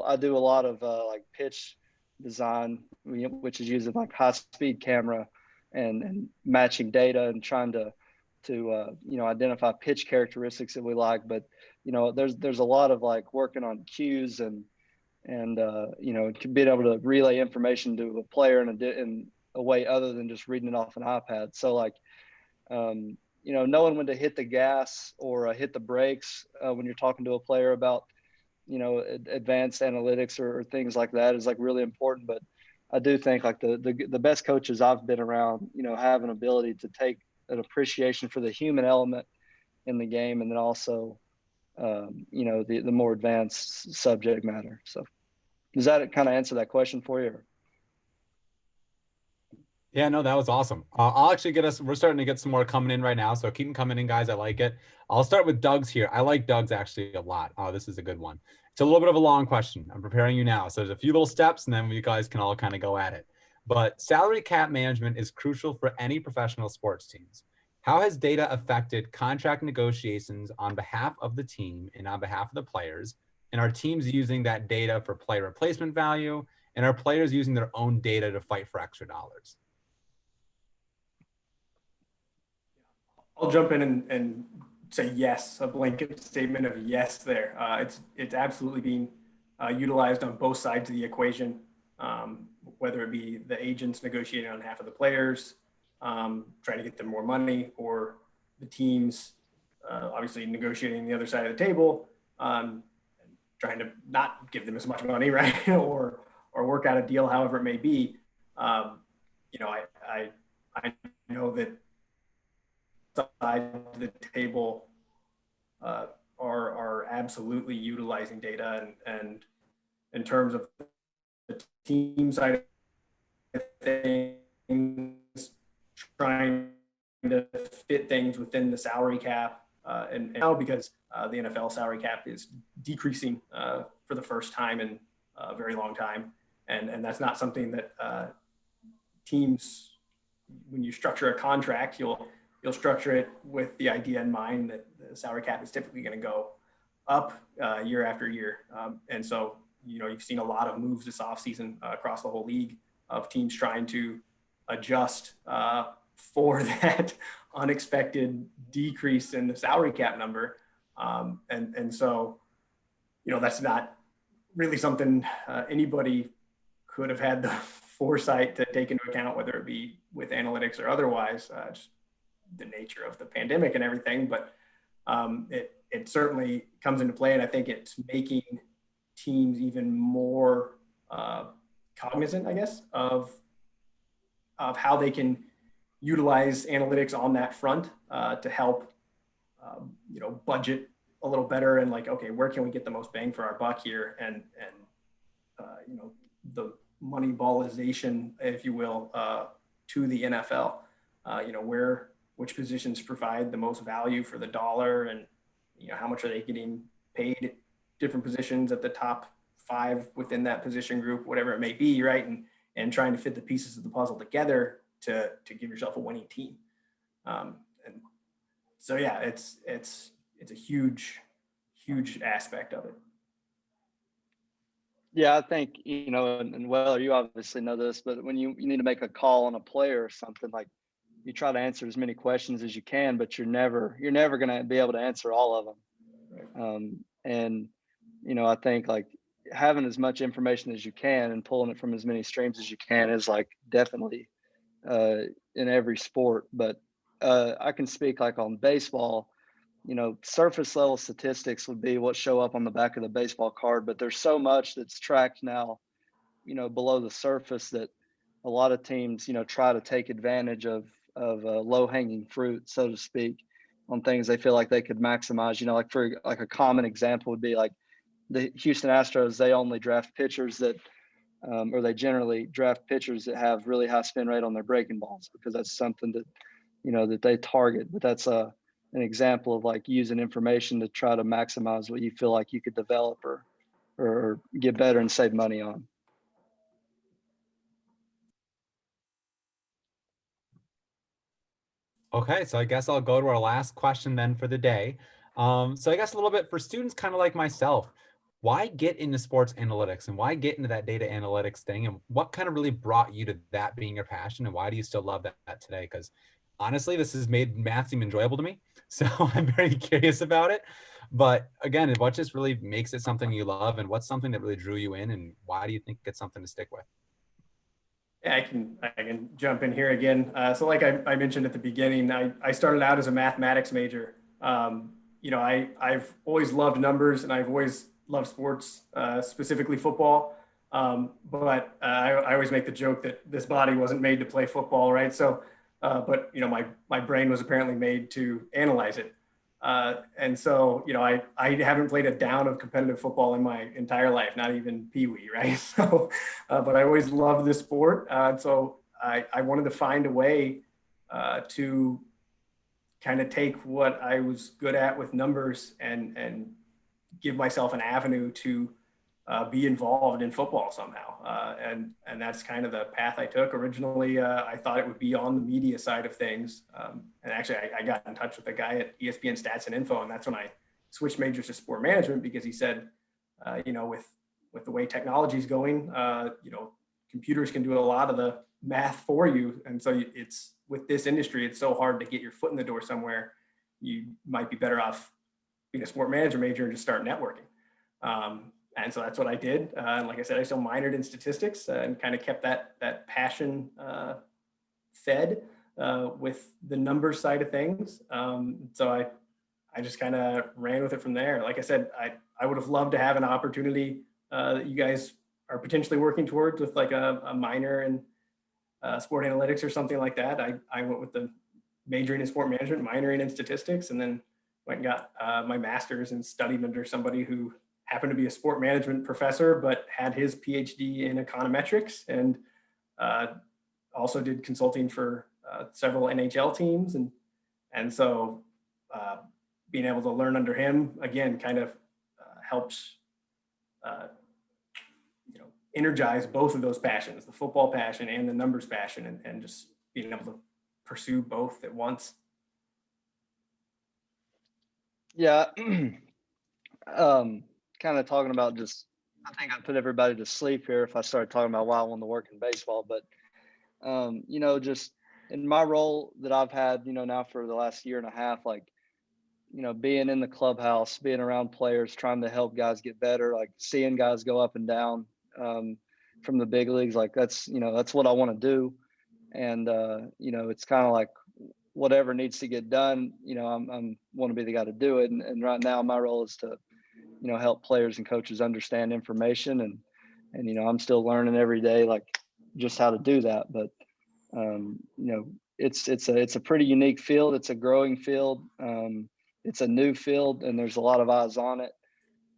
I do a lot of like pitch design, which is using like high-speed camera and matching data and trying to identify pitch characteristics that we like. But there's a lot of like working on cues and being able to relay information to a player in a way other than just reading it off an iPad. So like knowing when to hit the gas or hit the brakes when you're talking to a player about advanced analytics or things like that is like really important. But I do think like the best coaches I've been around have an ability to take an appreciation for the human element in the game, and then also the more advanced subject matter. So does that kind of answer that question for you? Yeah, no, that was awesome. I'll actually we're starting to get some more coming in right now. So keep them coming in, guys. I like it. I'll start with Doug's here. I like Doug's actually a lot. Oh, this is a good one. It's a little bit of a long question. I'm preparing you now. So there's a few little steps and then we guys can all kind of go at it. But salary cap management is crucial for any professional sports teams. How has data affected contract negotiations on behalf of the team and on behalf of the players? And are teams using that data for player replacement value? And are players using their own data to fight for extra dollars? I'll jump in and say yes, a blanket statement of yes there. It's absolutely being utilized on both sides of the equation, whether it be the agents negotiating on behalf of the players, trying to get them more money, or the teams obviously negotiating the other side of the table, trying to not give them as much money, right? or work out a deal, however it may be. I know that side of the table are absolutely utilizing data, and in terms of the team side of things, trying to fit things within the salary cap, and now because the NFL salary cap is decreasing for the first time in a very long time, and that's not something that teams, when you structure a contract, you'll structure it with the idea in mind that the salary cap is typically going to go up year after year. And so, you've seen a lot of moves this offseason across the whole league of teams trying to adjust for that unexpected decrease in the salary cap number. And so, that's not really something anybody could have had the foresight to take into account, whether it be with analytics or otherwise, just the nature of the pandemic and everything. But it certainly comes into play, and I think it's making teams even more cognizant, I guess, of how they can utilize analytics on that front to help budget a little better, and like, okay, where can we get the most bang for our buck here, and the money ballization, if you will, to the NFL, which positions provide the most value for the dollar, and how much are they getting paid at different positions at the top 5 within that position group, whatever it may be, right? And trying to fit the pieces of the puzzle together to give yourself a winning team. And so yeah, it's a huge aspect of it. Yeah, I think, and Weller, you obviously know this, but when you need to make a call on a player or something, like, you try to answer as many questions as you can, but you're never going to be able to answer all of them. Right. And I think like having as much information as you can and pulling it from as many streams as you can is like definitely in every sport. But I can speak like on baseball. Surface level statistics would be what show up on the back of the baseball card, but there's so much that's tracked now, below the surface, that a lot of teams, try to take advantage of low hanging fruit, so to speak, on things they feel like they could maximize. Like for like a common example would be like the Houston Astros. They only draft pitchers that, or they generally draft pitchers that have really high spin rate on their breaking balls, because that's something that, that they target. But that's an example of like using information to try to maximize what you feel like you could develop or get better and save money on. Okay, so I guess I'll go to our last question then for the day. So I guess a little bit for students kind of like myself, why get into sports analytics and why get into that data analytics thing? And what kind of really brought you to that being your passion? And why do you still love that today? Because honestly, this has made math seem enjoyable to me. So I'm very curious about it. But again, what just really makes it something you love, and what's something that really drew you in, and why do you think it's something to stick with? Yeah, I can jump in here again. So like I mentioned at the beginning, I started out as a mathematics major. I've always loved numbers, and I've always loved sports, specifically football. But I always make the joke that this body wasn't made to play football, right? So, but my brain was apparently made to analyze it. And so, I haven't played a down of competitive football in my entire life, not even Pee-wee, right? So, but I always loved this sport. And so I wanted to find a way to kind of take what I was good at with numbers and give myself an avenue to be involved in football somehow. And that's kind of the path I took. Originally, I thought it would be on the media side of things. And actually, I got in touch with a guy at ESPN Stats and Info, and that's when I switched majors to sport management, because he said, with the way technology is going, computers can do a lot of the math for you. And so it's, with this industry, it's so hard to get your foot in the door somewhere. You might be better off being a sport management major and just start networking. And so that's what I did. And like I said, I still minored in statistics and kind of kept that passion fed with the numbers side of things. So I just kind of ran with it from there. Like I said, I would have loved to have an opportunity that you guys are potentially working towards with like a minor in sport analytics or something like that. I went with the majoring in sport management, minoring in statistics, and then went and got my master's and studied under somebody who happened to be a sport management professor, but had his PhD in econometrics, and also did consulting for several NHL teams. And so being able to learn under him, again, kind of helps energize both of those passions, the football passion and the numbers passion, and just being able to pursue both at once. Yeah. Kind of talking about just, I think I put everybody to sleep here if I started talking about why I wanted to work in baseball. But, just in my role that I've had, now for the last year and a half, like, being in the clubhouse, being around players, trying to help guys get better, like seeing guys go up and down from the big leagues, like that's what I want to do. And, it's kind of like whatever needs to get done, I'm want to be the guy to do it. And right now my role is to, help players and coaches understand information, and I'm still learning every day, like just how to do that. But it's a pretty unique field. It's a growing field. It's a new field, and there's a lot of eyes on it.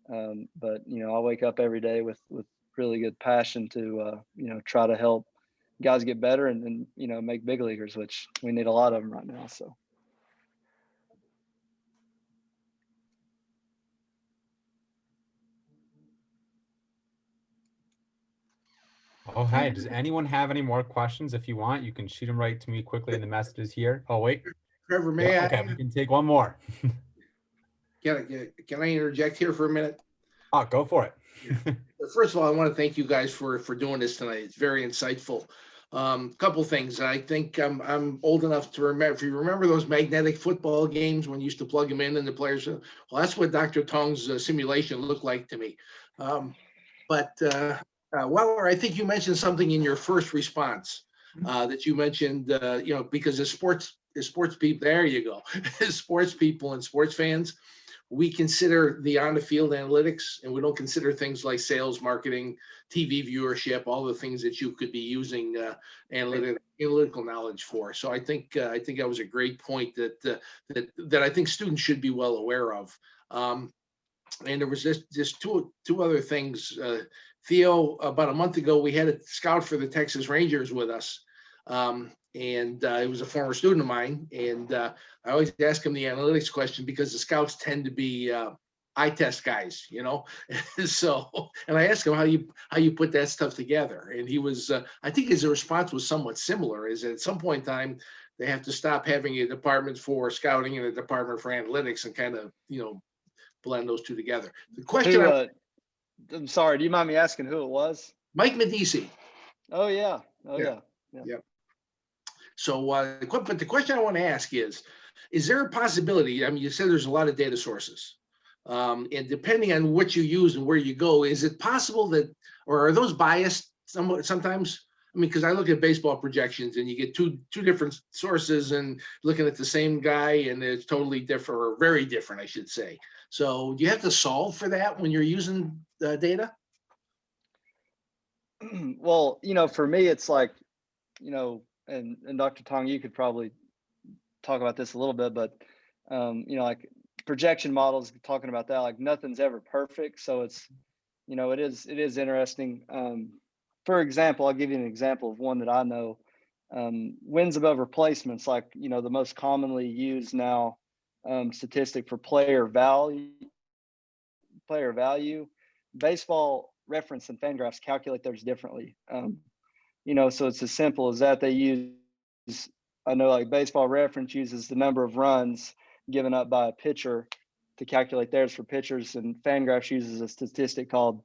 But I wake up every day with really good passion to try to help guys get better and make big leaguers, which we need a lot of them right now. So. Oh, hi. Does anyone have any more questions? If you want, you can shoot them right to me quickly in the messages here. Oh, wait. Trevor, may I? Okay, we can take one more. Can I interject here for a minute? Oh, go for it. First of all, I want to thank you guys for doing this tonight. It's very insightful. Couple things. I think I'm old enough to remember. If you remember those magnetic football games when you used to plug them in and the players, well, that's what Dr. Tong's simulation looked like to me. Weller, I think you mentioned something in your first response that you mentioned, because as sports people, there you go, as sports people and sports fans, we consider the on-the-field analytics, and we don't consider things like sales, marketing, TV viewership, all the things that you could be using analytical knowledge for. So I think that was a great point that I think students should be well aware of. And there was just two other things. Theo, about a month ago, we had a scout for the Texas Rangers with us. And he was a former student of mine. And I always ask him the analytics question because the scouts tend to be eye test guys, So, and I asked him how you put that stuff together. And he was, I think his response was somewhat similar, is that at some point in time, they have to stop having a department for scouting and a department for analytics and kind of, blend those two together. The question I'm sorry, do you mind me asking who it was? Mike Medici. Oh, yeah. Oh, Yeah. yeah. So, but the question I want to ask is there a possibility? I mean, you said there's a lot of data sources, and depending on what you use and where you go, is it possible that, or are those biased sometimes? I mean, because I look at baseball projections and you get two different sources and looking at the same guy and it's totally different or very different, I should say. So do you have to solve for that when you're using data? Well, for me, it's like, and Dr. Tong, you could probably talk about this a little bit, but, like projection models, talking about that, like nothing's ever perfect. So it's, it is interesting. For example, I'll give you an example of one that I know. Wins above replacements, like, the most commonly used now statistic for player value. Baseball Reference and Fangraphs calculate theirs differently. So it's as simple as that. They use, I know, like Baseball Reference uses the number of runs given up by a pitcher to calculate theirs for pitchers, and Fangraphs uses a statistic called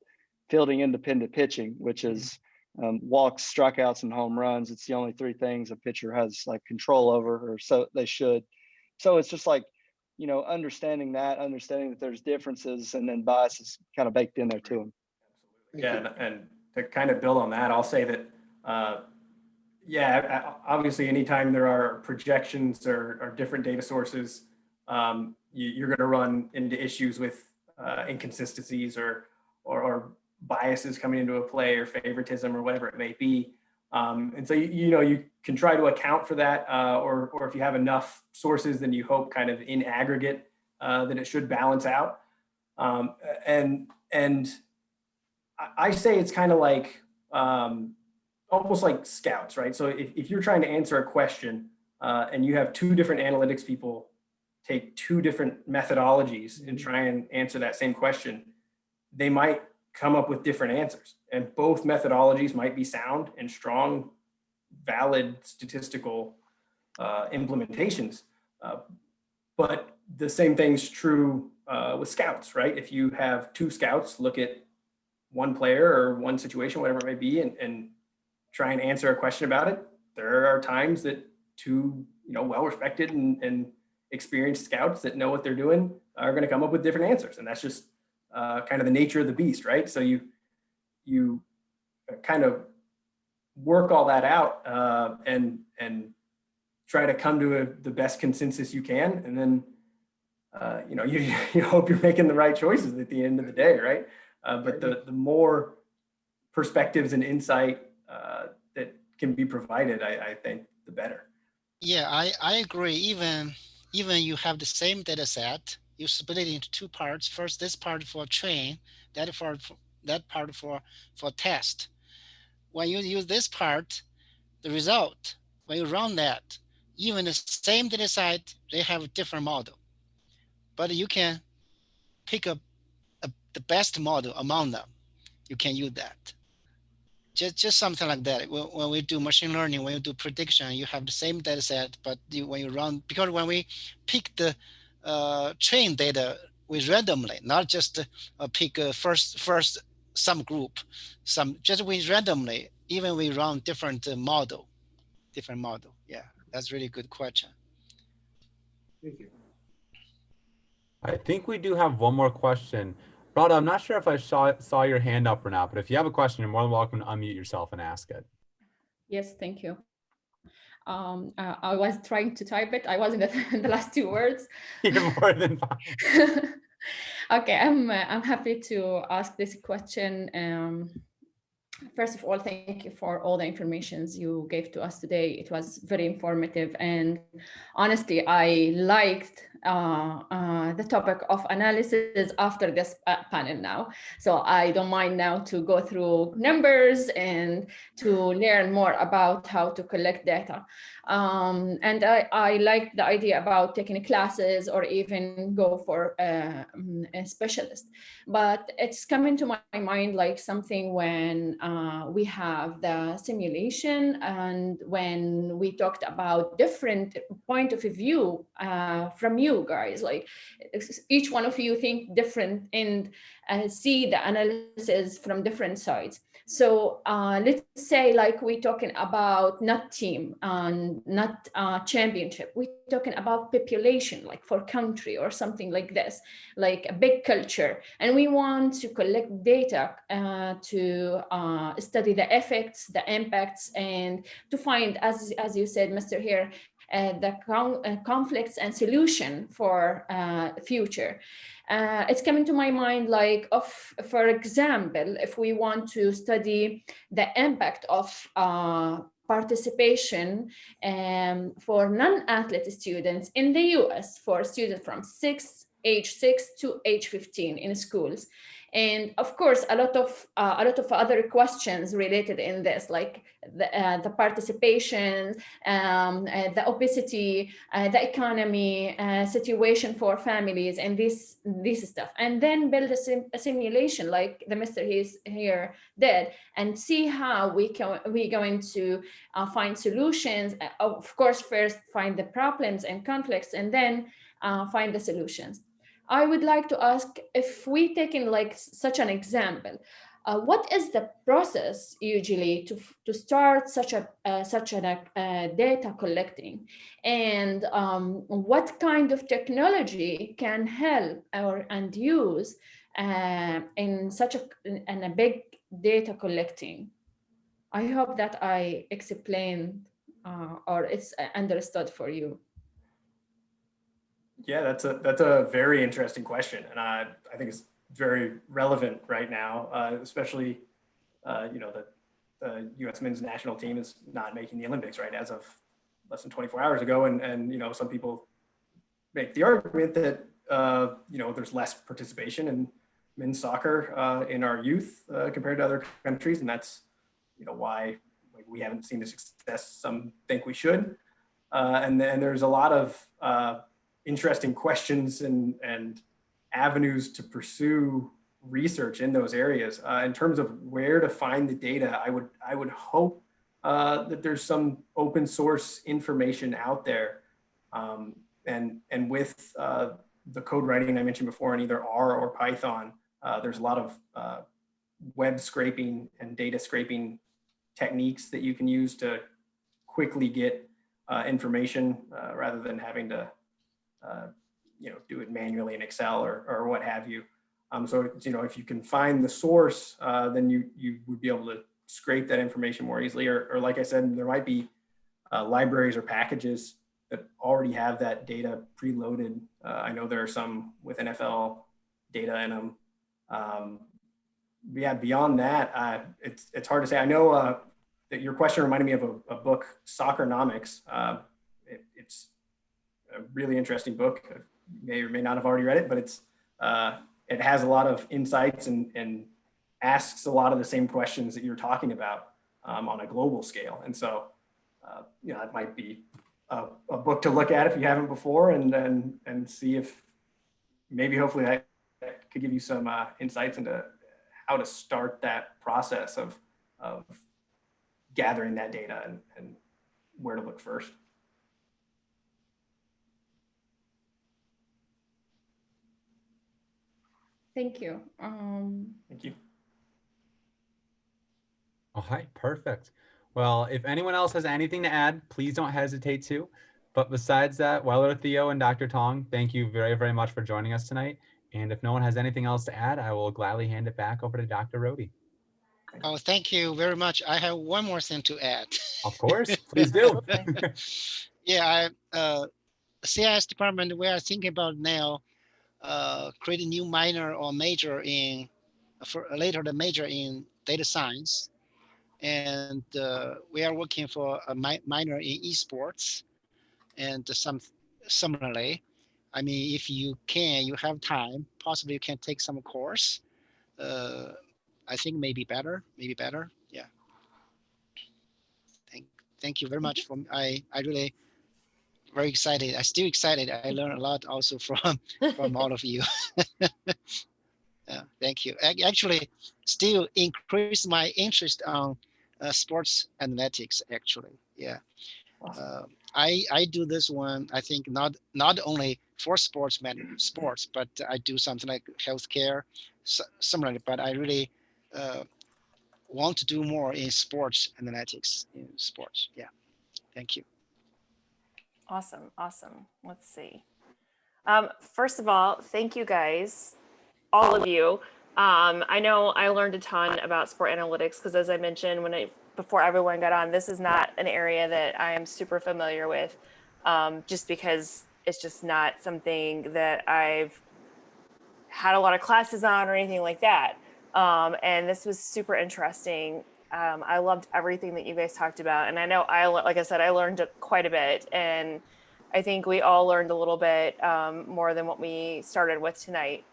fielding independent pitching, which is walks, strikeouts, and home runs. It's the only three things a pitcher has like control over, or so they should. So it's just like, understanding that there's differences, and then bias is kind of baked in there too. Yeah, and to kind of build on that, I'll say that, obviously, anytime there are projections or different data sources, you're going to run into issues with inconsistencies or biases coming into a play, or favoritism, or whatever it may be. And so, you can try to account for that, or if you have enough sources, then you hope kind of in aggregate that it should balance out. And I say it's kind of like almost like scouts, right? So if you're trying to answer a question and you have two different analytics people take two different methodologies and try and answer that same question, they might come up with different answers. And both methodologies might be sound and strong, valid statistical implementations. But the same thing's true with scouts, right? If you have two scouts look at one player or one situation, whatever it may be, and try and answer a question about it, there are times that two, well-respected and experienced scouts that know what they're doing are going to come up with different answers. And that's just kind of the nature of the beast, right? So you kind of work all that out and try to come to the best consensus you can. And then, you hope you're making the right choices at the end of the day, right? But the more perspectives and insight that can be provided, I think, the better. Yeah, I agree. Even you have the same data set, you split it into two parts. First, this part for train, that part for test. When you use this part, the result, when you run that, even the same data set, they have a different model. But you can pick up the best model among them. You can use that. Just something like that. When we do machine learning, when you do prediction, you have the same data set, but when you run, because when we pick the train data, we randomly, not just pick first some group, just we randomly, even we run different model. Yeah, that's really good question. Thank you. I think we do have one more question. Rada, I'm not sure if I saw your hand up or not, but if you have a question, you're more than welcome to unmute yourself and ask it. Yes, thank you. I was trying to type it. I was in the last two words. You're more than fine. Okay, I'm happy to ask this question. First of all, thank you for all the informations you gave to us today. It was very informative, and honestly, I liked the topic of analysis after this panel now. So I don't mind now to go through numbers and to learn more about how to collect data. And I like the idea about taking classes or even go for a specialist. But it's coming to my mind like something when we have the simulation, and when we talked about different point of view from you guys. Like each one of you think different and see the analysis from different sides. So let's say like we're talking about not team and not championship. We're talking about population, like for country or something like this, like a big culture. And we want to collect data to study the effects, the impacts, and to find, as you said, Mr. Here, the conflicts and solution for future. It's coming to my mind like for example, if we want to study the impact of participation for non-athlete students in the US for students from age 6 to age 15 in schools. And of course, a lot of other questions related in this, like the participation, the obesity, the economy, situation for families, and this stuff. And then build a simulation like the Mr. here did, and see how we're going to find solutions. Of course, first find the problems and conflicts, and then find the solutions. I would like to ask, if we taking like such an example, what is the process usually to start such a data collecting, and what kind of technology can help and use in such a big data collecting? I hope that I explained or it's understood for you. Yeah, that's a very interesting question, and I think it's very relevant right now, especially the U.S. men's national team is not making the Olympics right as of less than 24 hours ago, and some people make the argument that there's less participation in men's soccer in our youth compared to other countries, and that's why we haven't seen the success some think we should, and then there's a lot of interesting questions and avenues to pursue research in those areas. In terms of where to find the data, I would hope that there's some open source information out there, and with the code writing I mentioned before in either R or Python, there's a lot of web scraping and data scraping techniques that you can use to quickly get information rather than having to do it manually in Excel or what have you. So if you can find the source, then you would be able to scrape that information more easily. Or like I said, there might be libraries or packages that already have that data preloaded. I know there are some with NFL data in them. Yeah, beyond that, it's hard to say. I know that your question reminded me of a book, Soccernomics. It's a really interesting book. You may or may not have already read it, but it has a lot of insights and asks a lot of the same questions that you're talking about on a global scale. And so, it might be a book to look at if you haven't before, and see if maybe hopefully that could give you some insights into how to start that process of gathering that data and where to look first. Thank you. Thank you. All right, perfect. Well, if anyone else has anything to add, please don't hesitate to. But besides that, Weller, Theo, and Dr. Tong, thank you very, very much for joining us tonight. And if no one has anything else to add, I will gladly hand it back over to Dr. Rohde. Oh, thank you very much. I have one more thing to add. Of course, please do. Yeah, CIS department, we are thinking about now create a new minor or major for later the major in data science, and we are working for a minor in esports, and similarly, I mean, if you have time, possibly you can take some course. I think maybe better. Yeah. Thank you very much. I really very excited. I'm still excited. I learned a lot also from all of you. Yeah, thank you. Actually, still increase my interest on sports analytics. Actually, yeah. I do this one. I think not only for sports, but I do something like healthcare, similarly. But I really want to do more in sports analytics in sports. Yeah, thank you. Awesome. Awesome. Let's see. First of all, thank you guys, all of you. I know I learned a ton about sport analytics because, as I mentioned, before everyone got on, this is not an area that I am super familiar with, just because it's just not something that I've had a lot of classes on or anything like that. And this was super interesting. I loved everything that you guys talked about, and I know like I said, I learned quite a bit, and I think we all learned a little bit more than what we started with tonight.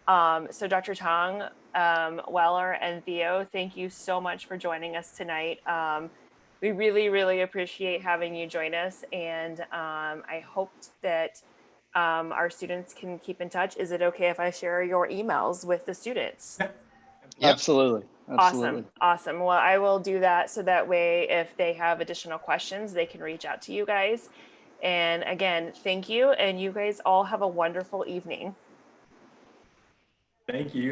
So Dr. Tong, Weller, and Theo, thank you so much for joining us tonight. We really, really appreciate having you join us, and I hoped that our students can keep in touch. Is it okay if I share your emails with the students? Yep. Absolutely. Absolutely. Awesome. Well, I will do that so that way if they have additional questions, they can reach out to you guys. And again, thank you. And you guys all have a wonderful evening. Thank you.